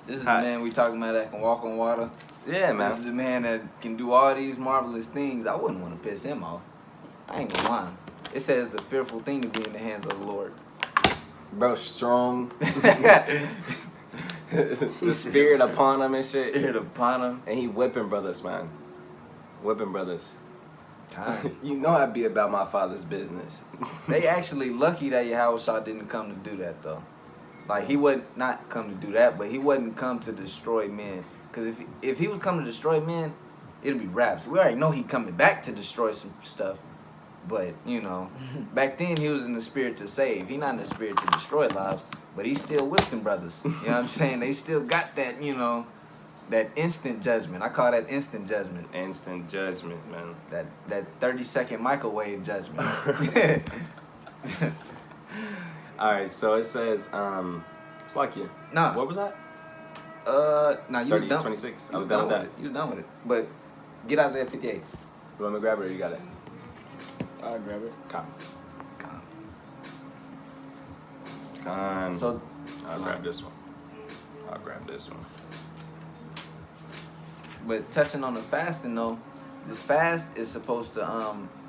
This is the man we talking about that can walk on water. Yeah, man. This is the man that can do all these marvelous things. I wouldn't want to piss him off. I ain't gonna lie. It says it's a fearful thing to be in the hands of the Lord. Bro, strong. The spirit upon him and shit. Spirit upon him. And he whipping brothers, man. Whipping brothers. Time. You know I'd be about my father's business. They actually lucky that Yahushua didn't come to do that, though. Like, he would not come to do that, but he wouldn't come to destroy men. Because if he was coming to destroy men, it'd be raps. We already know he coming back to destroy some stuff. But, you know, back then he was in the spirit to save. He not in the spirit to destroy lives. But he still whipped them brothers. You know what I'm saying? They still got that, you know, that instant judgment. I call that instant judgment. Instant judgment, man. That 30-second microwave judgment. All right, so it says, it's like you. Nah. What was that? Nah, you 30, was done. 26. I was You done with that. You was done with it. But get Isaiah 58. You want me to grab it or you got it? I'll grab it. Come. So I'll grab this one. But touching on the fasting though, this fast is supposed to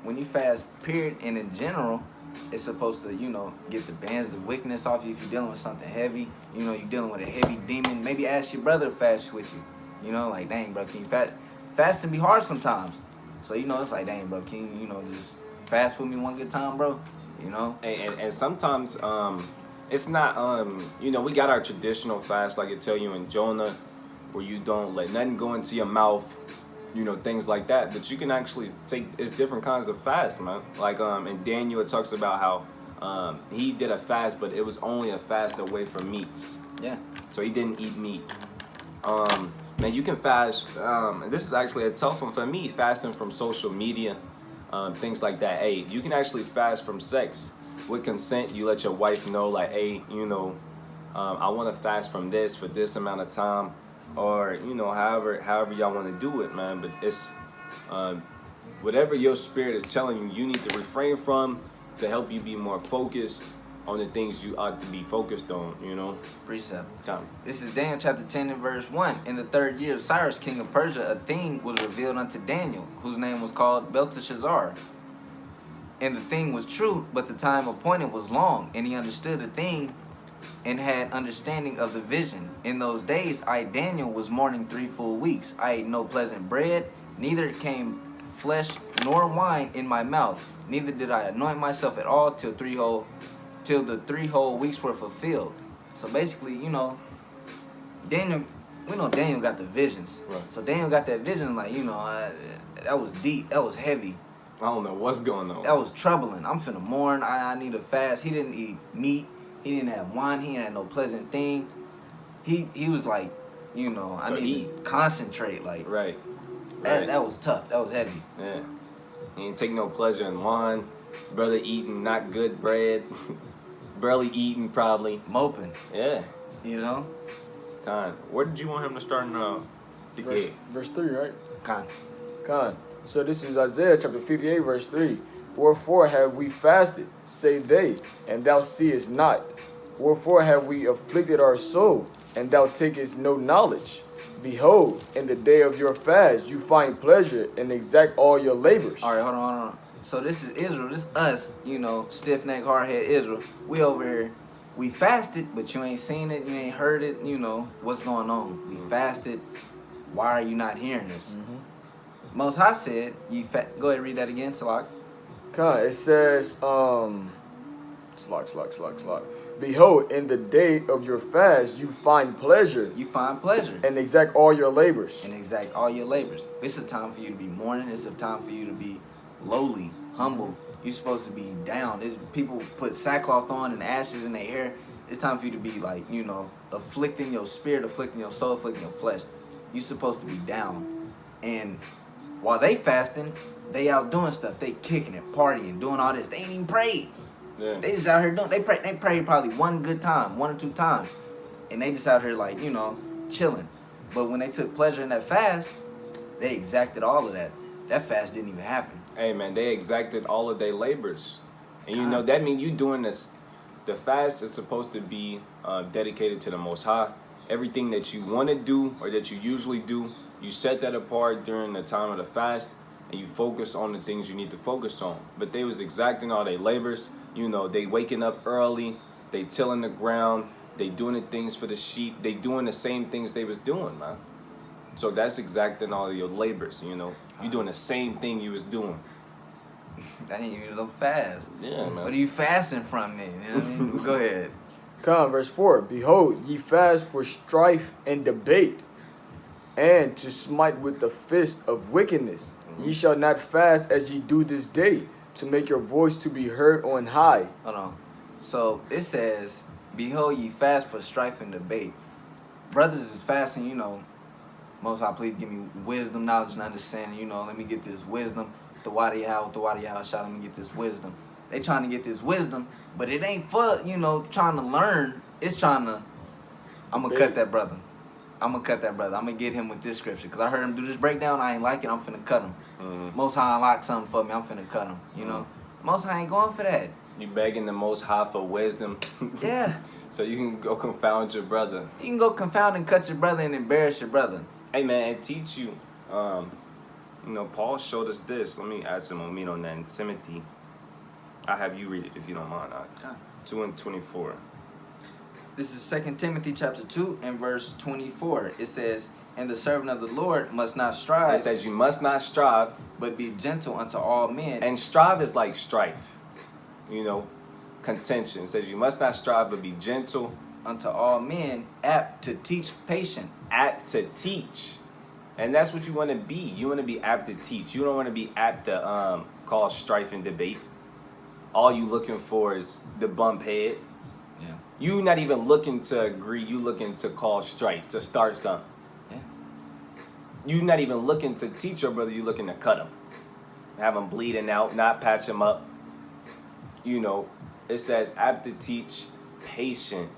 when you fast period and in general, it's supposed to, you know, get the bands of wickedness off you if you're dealing with something heavy. You know, you're dealing with a heavy demon. Maybe ask your brother to fast with you. You know, like, dang bro, can you fasting be hard sometimes. So you know it's like, dang bro, can you know just fast with me one good time, bro? You know? And sometimes it's not you know, we got our traditional fast like it tell you in Jonah, where you don't let nothing go into your mouth, you know, things like that. But you can actually it's different kinds of fast, man. Like in Daniel, it talks about how he did a fast, but it was only a fast away from meats. Yeah. So he didn't eat meat. Man, you can fast. And this is actually a tough one for me, fasting from social media, things like that. Hey, you can actually fast from sex. With consent, you let your wife know, like, hey, you know, I want to fast from this for this amount of time, or, you know, however y'all want to do it, man. But it's whatever your spirit is telling you, you need to refrain from to help you be more focused on the things you ought to be focused on, you know. Precept. Come. This is Daniel chapter 10 and verse 1. In the 3rd year of Cyrus, king of Persia, a thing was revealed unto Daniel, whose name was called Belteshazzar. And the thing was true, but the time appointed was long, and he understood the thing and had understanding of the vision. In those days, I, Daniel, was mourning 3 full weeks. I ate no pleasant bread, neither came flesh nor wine in my mouth, neither did I anoint myself at all till the 3 whole weeks were fulfilled. So basically, you know, Daniel, we know Daniel got the visions. Right. So Daniel got that vision, like, you know, that was deep, that was heavy. I don't know what's going on. That was troubling. I'm finna mourn. I need a fast. He didn't eat meat. He didn't have wine. He ain't had no pleasant thing. He was like, you know, I need to concentrate. Like, Right. That was tough. That was heavy. Yeah. He ain't take no pleasure in wine. Brother eating not good bread. Barely eating probably. Moping. Yeah. You know? Con. Where did you want him to start in 58? Verse 3, right? Con. So this is Isaiah chapter 58, verse 3. Wherefore have we fasted, say they, and thou seest not? Wherefore have we afflicted our soul, and thou takest no knowledge? Behold, in the day of your fast you find pleasure, and exact all your labors. All right, hold on. So this is Israel. This is us, you know, stiff-necked, hard-head Israel. We over here. We fasted, but you ain't seen it. You ain't heard it. You know, what's going on? We fasted. Why are you not hearing this? Most High said, go ahead and read that again, Salak. It says, Slok. Behold, in the day of your fast you find pleasure, You find pleasure and exact all your labors. and exact all your labors. This is a time for you to be mourning. It's a time for you to be lowly, humble. You're supposed to be down. People put sackcloth on and ashes in their hair. It's time for you to be like, you know, afflicting your spirit, afflicting your soul, afflicting your flesh. You're supposed to be down. And while they fasting, they out doing stuff. They kicking it, partying, doing all this. They ain't even prayed. Yeah. They just out here doing. They prayed probably one good time, 1 or 2 times, and they just out here like, you know, chilling. But when they took pleasure in that fast, they exacted all of that. That fast didn't even happen. Hey man, they exacted all of their labors, and you know that means you doing this. The fast is supposed to be dedicated to the Most High. Everything that you want to do or that you usually do, you set that apart during the time of the fast, and you focus on the things you need to focus on. But they was exacting all their labors. You know, they waking up early, they tilling the ground, they doing the things for the sheep, they doing the same things they was doing, man. So that's exacting all of your labors, you know. You doing the same thing you was doing. That ain't even no fast. Yeah, man. What are you fasting from then? You know what I mean? Go ahead. Verse 4. Behold, ye fast for strife and debate, and to smite with the fist of wickedness. Ye shall not fast as ye do this day, to make your voice to be heard on high. Hold on. So it says, behold, ye fast for strife and debate. Brothers is fasting, you know. Most High, please give me wisdom, knowledge, and understanding. You know, let me get this wisdom. The Wadi Shah, let me get this wisdom. They trying to get this wisdom, but it ain't for, you know, trying to learn. It's trying to, I'm going to cut that brother. I'm going to get him with this scripture. Because I heard him do this breakdown. I ain't like it. I'm finna cut him. Most High unlock something for me. I'm finna cut him. You know? Most High ain't going for that. You begging the Most High for wisdom. Yeah. So you can go confound your brother. You can go confound and cut your brother and embarrass your brother. Hey man, and teach you. You know, Paul showed us this. Let me add some more meat on that. In Timothy, I have you read it if you don't mind. 2:24. This is 2 Timothy chapter 2 and verse 24. It says, and the servant of the Lord must not strive. It says you must not strive. But be gentle unto all men. And strive is like strife. You know, contention. It says you must not strive but be gentle. Unto all men, apt to teach patient. Apt to teach. And that's what you want to be. You want to be apt to teach. You don't want to be apt to cause strife and debate. All you looking for is to bump heads. Yeah. You not even looking to agree. You looking to cause strife, to start something. Yeah. You not even looking to teach your brother. You looking to cut him, have him bleeding out, not patch him up. You know, it says apt to teach, patient.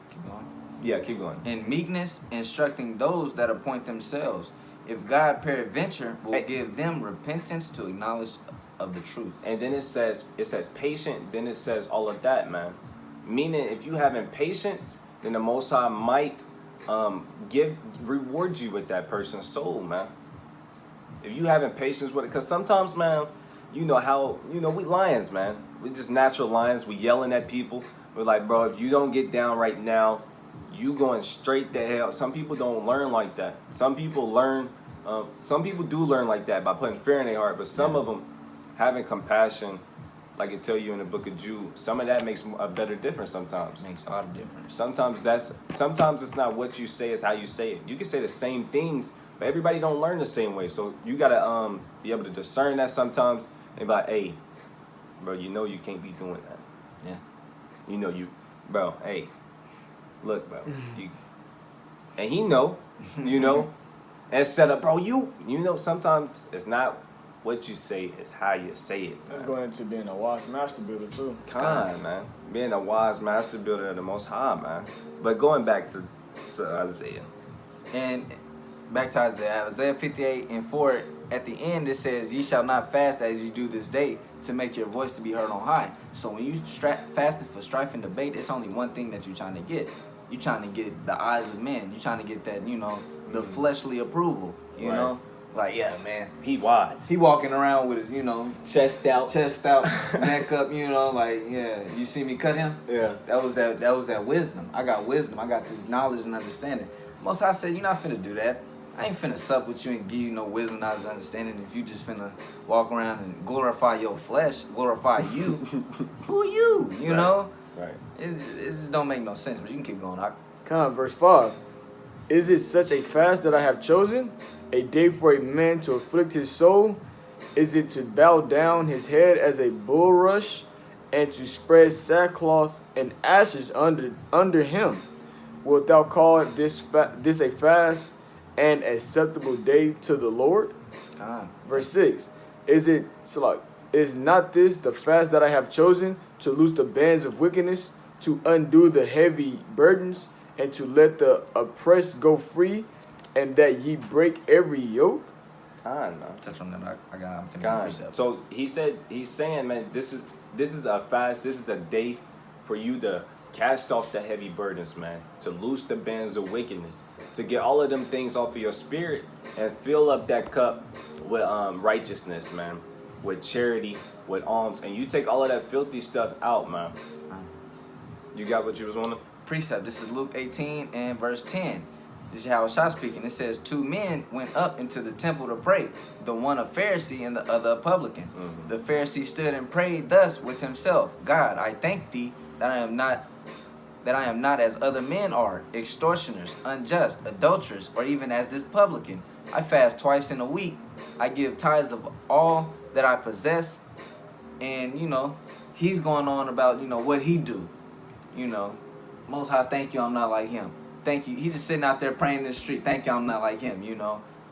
Keep going. Yeah, keep going. In meekness, instructing those that appoint themselves, if God peradventure will give them repentance to acknowledge of the truth. And then it says patient, then it says all of that, man. Meaning if you having patience, then the Most High might reward you with that person's soul, man. If you having patience with it, because sometimes, man, you know how, we lions, man. We just natural lions. We yelling at people. We're like, bro, if you don't get down right now, you going straight to hell. Some people don't learn like that. Some people do learn like that by putting fear in their heart, but some of them having compassion, like it tell you in the book of Jude, some of that makes a better difference sometimes. Makes all the difference. Sometimes it's not what you say, it's how you say it. You can say the same things, but everybody don't learn the same way. So you gotta be able to discern that sometimes and be like, hey, bro, you can't be doing that. Yeah. Bro, hey, look, bro. And he know, instead of, bro, sometimes it's not what you say, it's how you say it. That's going into being a wise master builder too. Man. Being a wise master builder of the Most High, man. But going back to Isaiah. And back to Isaiah 58:4, at the end it says, ye shall not fast as you do this day, to make your voice to be heard on high. So when you fasting for strife and debate, it's only one thing that you're trying to get. You're trying to get the eyes of men. You're trying to get that, the fleshly approval, you know? Like, yeah, man, He wise. he walking around with his, Chest out. neck up, like, yeah, you see me cut him? Yeah. That was that wisdom. I got wisdom. I got this knowledge and understanding. Most High said, you're not finna do that. I ain't finna sup with you and give you no wisdom, knowledge, and understanding if you just finna walk around and glorify your flesh, glorify you. Who you? You know? Right. It just don't make no sense, but you can keep going. Verse 5. Is it such a fast that I have chosen? A day for a man to afflict his soul? Is it to bow down his head as a bulrush, and to spread sackcloth and ashes under him? Wilt thou call this a fast and acceptable day to the Lord? Verse 6. Is not this the fast that I have chosen, to loose the bands of wickedness, to undo the heavy burdens, and to let the oppressed go free, and that ye break every yoke? Man. Touch on that. I'm finna So he's saying, man, this is a fast. This is a day for you to cast off the heavy burdens, man, to loose the bands of wickedness, to get all of them things off of your spirit and fill up that cup with righteousness, man, with charity, with alms, and you take all of that filthy stuff out, man. You got what you was wanting? Precept. This is Luke 18 and verse 10. This is how Shah speaking. It says, 2 men went up into the temple to pray, the one a Pharisee and the other a publican. Mm-hmm. The Pharisee stood and prayed thus with himself, God, I thank thee that I am not as other men are, extortioners, unjust, adulterers, or even as this publican. I fast twice in a week. I give tithes of all that I possess. And, he's going on about, what he do. Most High, thank you, I'm not like him. Thank you. He just sitting out there praying in the street. Thank you, I'm not like him,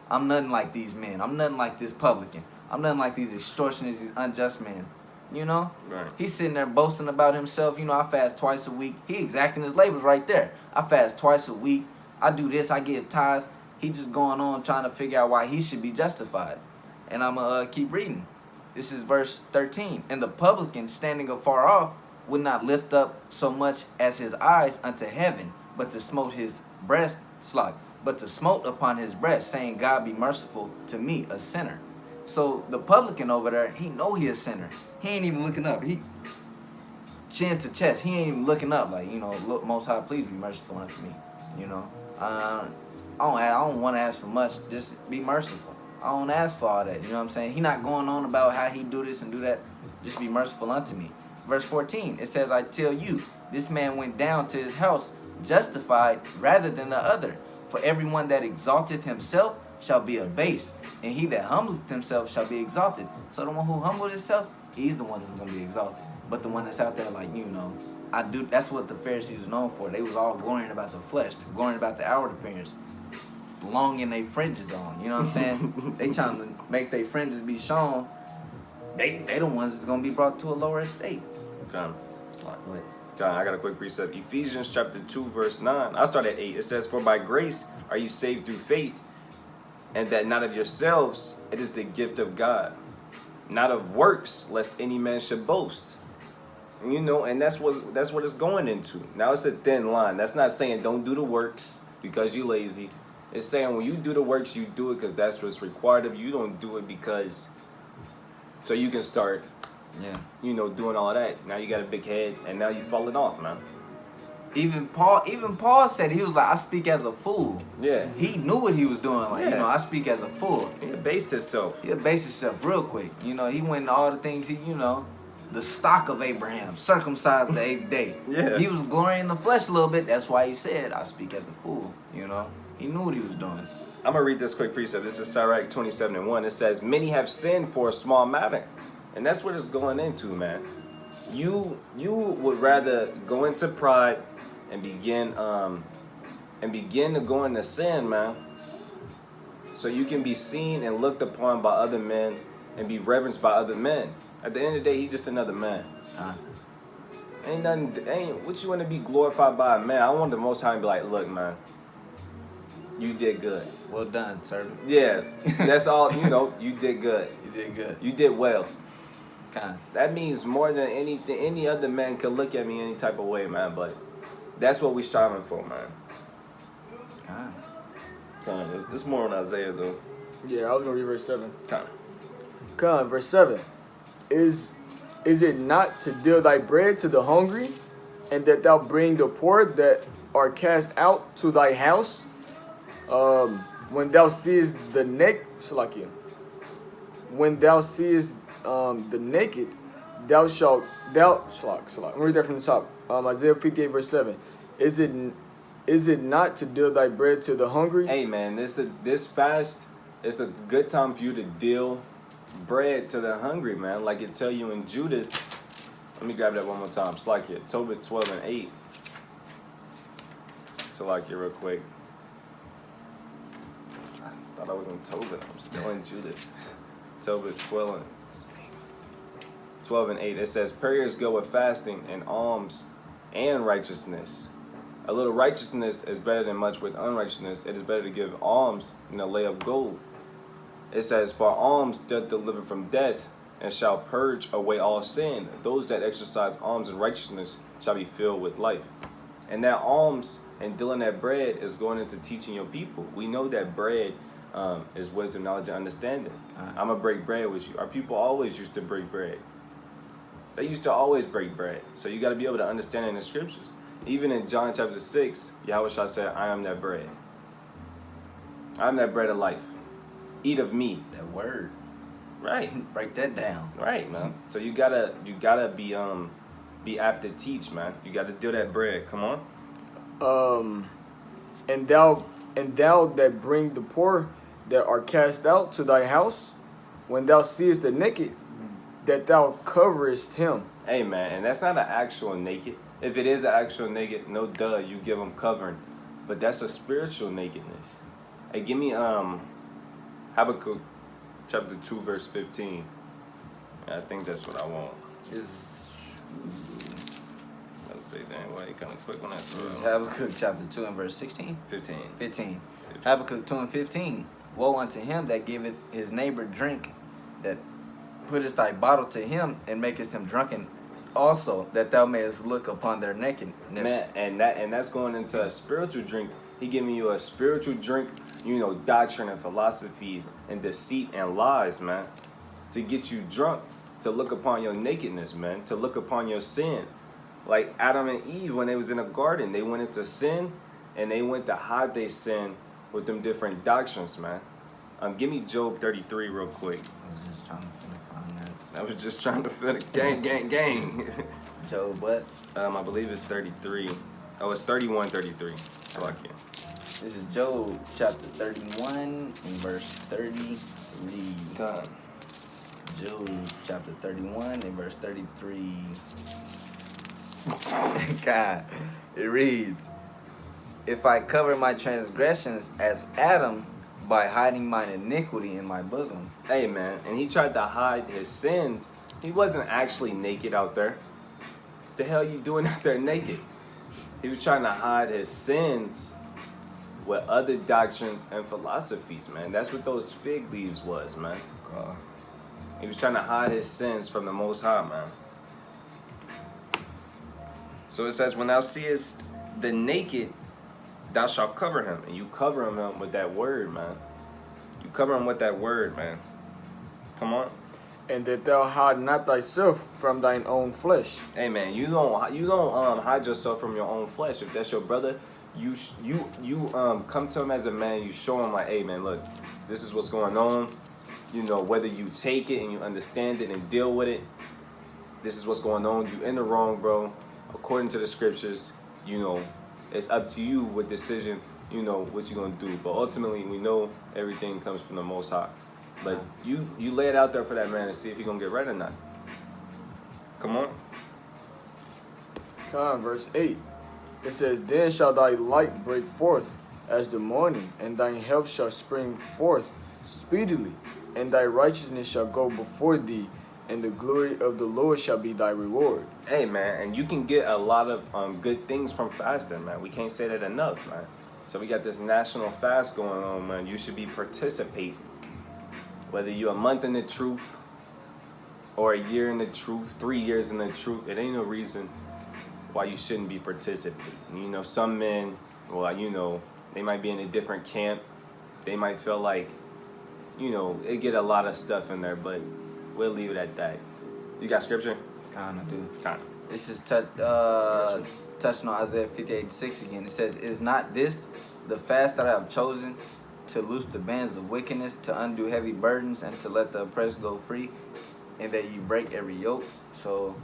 I'm nothing like these men. I'm nothing like this publican. I'm nothing like these extortioners, these unjust men. Right. He's sitting there boasting about himself. I fast twice a week. He exacting his labels right there. I fast twice a week. I do this. I give tithes. He just going on trying to figure out why he should be justified. And I'm going to keep reading. This is verse 13. And the publican, standing afar off, would not lift up so much as his eyes unto heaven, but to smote upon his breast, saying, God be merciful to me, a sinner. So the publican over there, he know he a sinner. He ain't even looking up. He chin to chest. He ain't even looking up. Like, look, Most High, please be merciful unto me. I don't want to ask for much. Just be merciful. I don't ask for all that. You know what I'm saying? He not going on about how he do this and do that. Just be merciful unto me. Verse 14, it says, I tell you, this man went down to his house justified rather than the other. For everyone that exalteth himself shall be abased, and he that humbleth himself shall be exalted. So the one who humbled himself, he's the one who's gonna be exalted. But the one that's out there, like, you know, that's what the Pharisees was known for. They was all glorying about the flesh, glorying about the outward appearance, longing their fringes on. You know what I'm saying? They trying to make their fringes be shown. They the ones that's gonna be brought to a lower estate. John, It's like what? I got a quick precept. Ephesians chapter 2, verse 9. I'll start at 8. It says, "For by grace are you saved through faith, and that not of yourselves, it is the gift of God, not of works, lest any man should boast." You know, and that's what it's going into. Now it's a thin line. That's not saying don't do the works because you're lazy. It's saying when you do the works, you do it because that's what's required of you. You don't do it because so you can start, Yeah. you know, doing all that. Now you got a big head, and now you falling off, man. Even Paul said, he was like, I speak as a fool. Yeah. He knew what he was doing. Like, you Yeah. know, I speak as a fool. He based himself. He'll base himself real quick. You know, he went into all the things you know, the stock of Abraham, circumcised the 8th day. Yeah. He was glorying in the flesh a little bit. That's why he said, I speak as a fool. You know, he knew what he was doing. I'm going to read this quick precept. This is Sirach 27:1. It says, "Many have sinned for a small matter." And that's what it's going into, man. You would rather go into pride and begin to go into sin, man. So you can be seen and looked upon by other men and be reverenced by other men. At the end of the day, he's just another man. Ain't what you want to be glorified by a man. I want the Most High to be like, "Look, man, you did good." Well done, sir. Yeah, that's all. You know, you did good. You did good. You did well. Kind. That means more than anything. Any other man could look at me any type of way, man. But that's what we striving for, man. Kind. It's more on Isaiah though. Yeah, I was gonna read verse 7. Kind. Verse 7. Is it not to deal thy bread to the hungry, and that thou bring the poor that are cast out to thy house? When thou seest the when thou seest the naked, thou shalt let me read that from the top. Isaiah 58 verse 7. Is it not to deal thy bread to the hungry? Hey man, this fast, it's a good time for you to deal bread to the hungry, man. Like it tell you in Judah. Let me grab that one more time. Slakia, Tobit 12:8. Slakia real quick. I thought I was in Tobit. I'm still in Judah. Tobit 12:8. It says, "Prayers go with fasting and alms and righteousness. A little righteousness is better than much with unrighteousness. It is better to give alms than to lay up gold." It says, "For alms doth deliver from death, and shall purge away all sin. Those that exercise alms and righteousness shall be filled with life." And that alms and dealing that bread is going into teaching your people. We know that bread is wisdom, knowledge, and understanding. I'm going to break bread with you. Our people always used to break bread. They used to always break bread. So you got to be able to understand it in the scriptures. Even in John chapter 6, Yahushua said, "I am that bread. I am that bread of life. Eat of me." That word. Right. Break that down. Right, man. So you gotta be apt to teach, man. You gotta do that bread. Come on. And thou that bring the poor that are cast out to thy house, when thou seest the naked, that thou coverest him. Hey, man, and that's not an actual naked. If it is an actual naked, no duh, you give them covering. But that's a spiritual nakedness. Hey, give me Habakkuk chapter 2 verse 15. I think that's what I want. Let's say, dang, why you kind of quick on that? It's Habakkuk chapter 2 and verse 16. 15. Habakkuk 2 and 15. Woe unto him that giveth his neighbor drink, that puttest thy bottle to him, and makest him drunken also, that thou mayest look upon their nakedness. Man, and that's going into a spiritual drink. He giving you a spiritual drink, you know, doctrine and philosophies and deceit and lies, man, to get you drunk, to look upon your nakedness, man, to look upon your sin. Like Adam and Eve, when they was in a garden, they went into sin, and they went to hide their sin with them different doctrines, man. Give me Job 33 real quick. I was just trying to find it. I was just trying to fit a gang. Job what? I believe it's 33. Oh, it's 31:33. I like it. This is Job chapter 31 and verse 33. God. Job chapter 31 and verse 33. God, it reads, if I cover my transgressions as Adam by hiding mine iniquity in my bosom. Hey, man, and he tried to hide his sins. He wasn't actually naked out there. The hell you doing out there naked? He was trying to hide his sins with other doctrines and philosophies, man. That's what those fig leaves was, man. He was trying to hide his sins from the Most High, man. So it says, when thou seest the naked, thou shalt cover him. And you cover him with that word, man. You cover him with that word, man. Come on. And that thou hide not thyself from thine own flesh. Hey, man, you don't hide yourself from your own flesh. If that's your brother, you come to him as a man. You show him like, hey, man, look, this is what's going on. You know, whether you take it and you understand it and deal with it, this is what's going on. You in the wrong, bro. According to the scriptures, you know, it's up to you what decision, you know, what you're going to do. But ultimately, we know everything comes from the Most High. But you lay it out there for that man and see if he's going to get right or not. Come on. Verse 8. It says, then shall thy light break forth as the morning, and thine help shall spring forth speedily, and thy righteousness shall go before thee, and the glory of the Lord shall be thy reward. Hey, man, and you can get a lot of good things from fasting, man. We can't say that enough, man. So we got this national fast going on, man. You should be participating. Whether you're a month in the truth or a year in the truth, 3 years in the truth, it ain't no reason why you shouldn't be participating. You know, some men, well, you know, they might be in a different camp. They might feel like, you know, it get a lot of stuff in there, but we'll leave it at that. You got scripture? Kinda do. Kinda. This is touching on Isaiah 58:6 again. It says, is not this the fast that I have chosen, to loose the bands of wickedness, to undo heavy burdens, and to let the oppressed go free, and that you break every yoke? So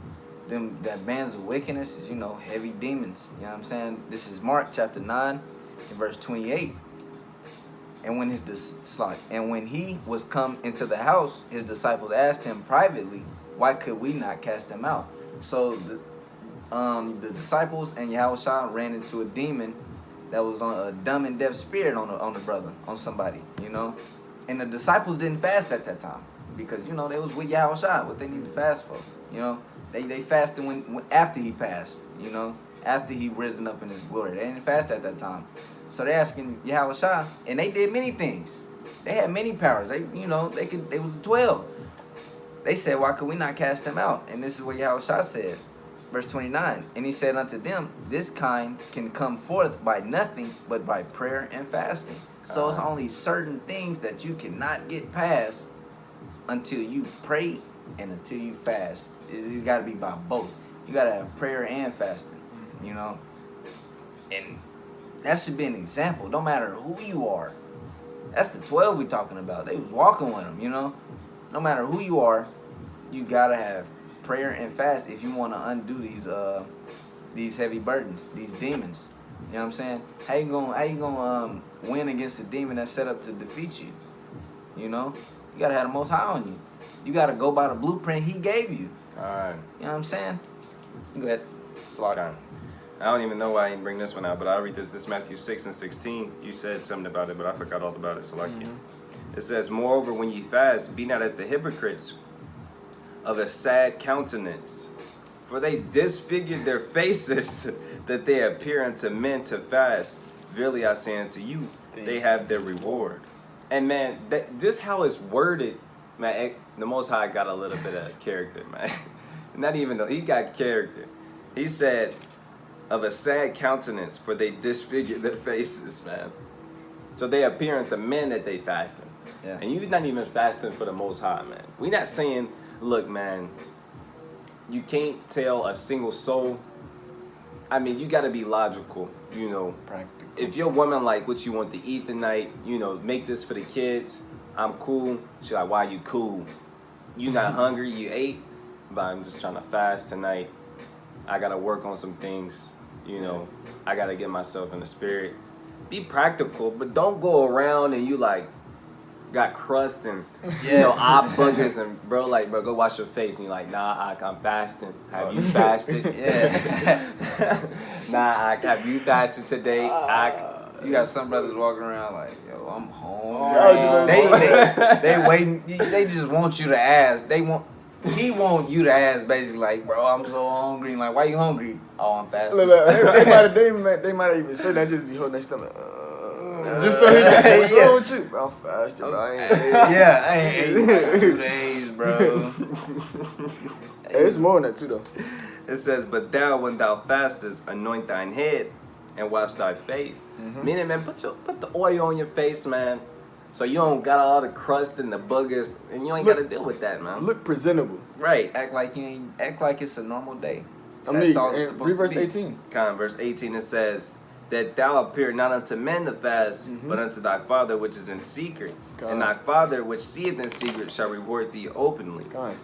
that bands of wickedness is, you know, heavy demons. You know what I'm saying? This is Mark chapter 9 and verse 28. And when he was come into the house, his disciples asked him privately, why could we not cast them out? So the disciples and Yahushua ran into a demon that was on a dumb and deaf spirit on the brother, on somebody, you know. And the disciples didn't fast at that time because, you know, they was with Yahushua, what they need to fast for, you know. They fasted when after he passed, you know, after he risen up in his glory. They didn't fast at that time. So they're asking Yahushua, and they did many things. They had many powers. They was the 12. They said, why could we not cast them out? And this is what Yahushua said, verse 29. And he said unto them, this kind can come forth by nothing but by prayer and fasting. So it's only certain things that you cannot get past until you pray and until you fast. It's got to be by both. You got to have prayer and fasting, you know. And that should be an example. Don't matter who you are. That's the 12 we talking about. They was walking with them, you know. No matter who you are, you got to have prayer and fast if you want to undo these heavy burdens, these demons. You know what I'm saying? How you gonna win against a demon that's set up to defeat you? You know? You got to have the Most High on you. You got to go by the blueprint he gave you. All right. You know what I'm saying? Go ahead. It's a lot. Okay. I don't even know why I didn't bring this one out, but I'll read this. This is Matthew 6:16. You said something about it, but I forgot all about it, so like It says, moreover, when ye fast, be not as the hypocrites of a sad countenance, for they disfigured their faces, that they appear unto men to fast. Verily I say unto you, they have their reward. And man, just how it's worded, man, the Most High got a little bit of character, man. Not even though he got character. He said, of a sad countenance, for they disfigured their faces, man. So they appear unto men that they fasting. Yeah. And you're not even fasting for the Most High, man. We're not saying, look, man, you can't tell a single soul. I mean, you got to be logical, you know. Practical. If your woman like what you want to eat tonight, you know, make this for the kids. I'm cool. She's like, why you cool? You not hungry? You ate? But I'm just trying to fast tonight. I got to work on some things, you know. I got to get myself in the spirit. be practical, but don't go around and you like got crust and Yeah. you know eye boogers and bro go wash your face and you're like nah I'm fasting. Have you fasted? Yeah. Nah, have you fasted today? You got some brothers walking around like, yo, I'm Oh, hungry. They waiting. They just want you to ask. He want you to ask basically like, bro, I'm so hungry. Like, why you hungry? Oh, I'm fasting. Look, they might even say that, just be holding their stomach. Just so he can, what's wrong with you? Bro, I'm fasting, bro. I ain't ate. Yeah, I ain't ate in like 2 days, bro. Hey, it's more than that, too, though. It says, but thou, when thou fastest, anoint thine head and wash thy face. Meaning, man, put the oil on your face, man, so you don't got all the crust and the boogers, and you ain't got to deal with that, man. Look presentable. Right. Act like it's a normal day. I That's mean, all it's and supposed read to verse be. 18. Verse 18, it says, that thou appear not unto men to fast, but unto thy Father which is in secret. God. And thy Father which seeth in secret shall reward thee openly. God.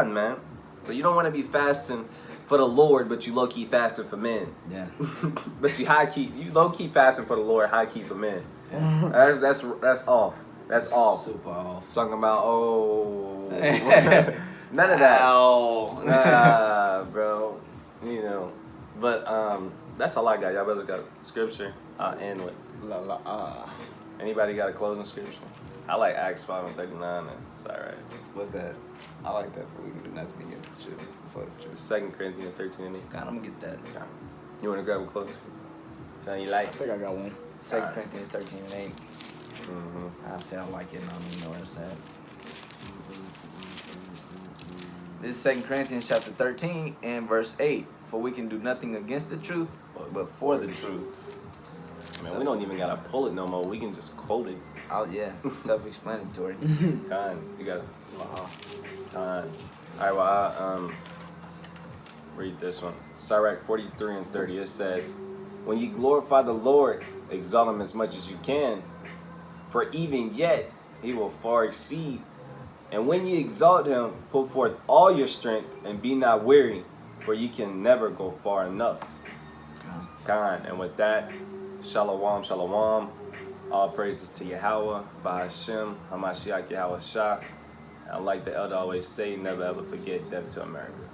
Man. So you don't want to be fasting for the Lord, but you low-key fasting for men. Yeah. But you low-key fasting for the Lord, high-key for men. That's off. That's off. Super off. Talking about, none of that. Ow. Nah, bro. You know. But that's all I got. Y'all brothers got scripture. I'll end with. Anybody got a closing scripture? I like Acts 5:39. It's alright. What's that? I like that. For we can do nothing against the truth. For the truth. 2 Corinthians 13:8. God, I'm gonna get that. You want to grab a closing? Something you like? I think I got one. 2 Corinthians 13:8. Mm-hmm. I say I like it, and I don't even know where it's at. This is 2 Corinthians chapter 13 and verse 8. For we can do nothing against the truth, but for the truth. Man, we don't even gotta pull it no more. We can just quote it. Oh yeah, self-explanatory. You got it. All right, well, I read this one. Sirach 43:30. It says, when you glorify the Lord, exalt him as much as you can, for even yet he will far exceed. And when you exalt him, put forth all your strength and be not weary, for you can never go far enough. And with that, shalom, shalom. All praises to Yahweh, Bahashem, Hamashiach Yahweh Shah. And like the elder always say, never ever forget death to America.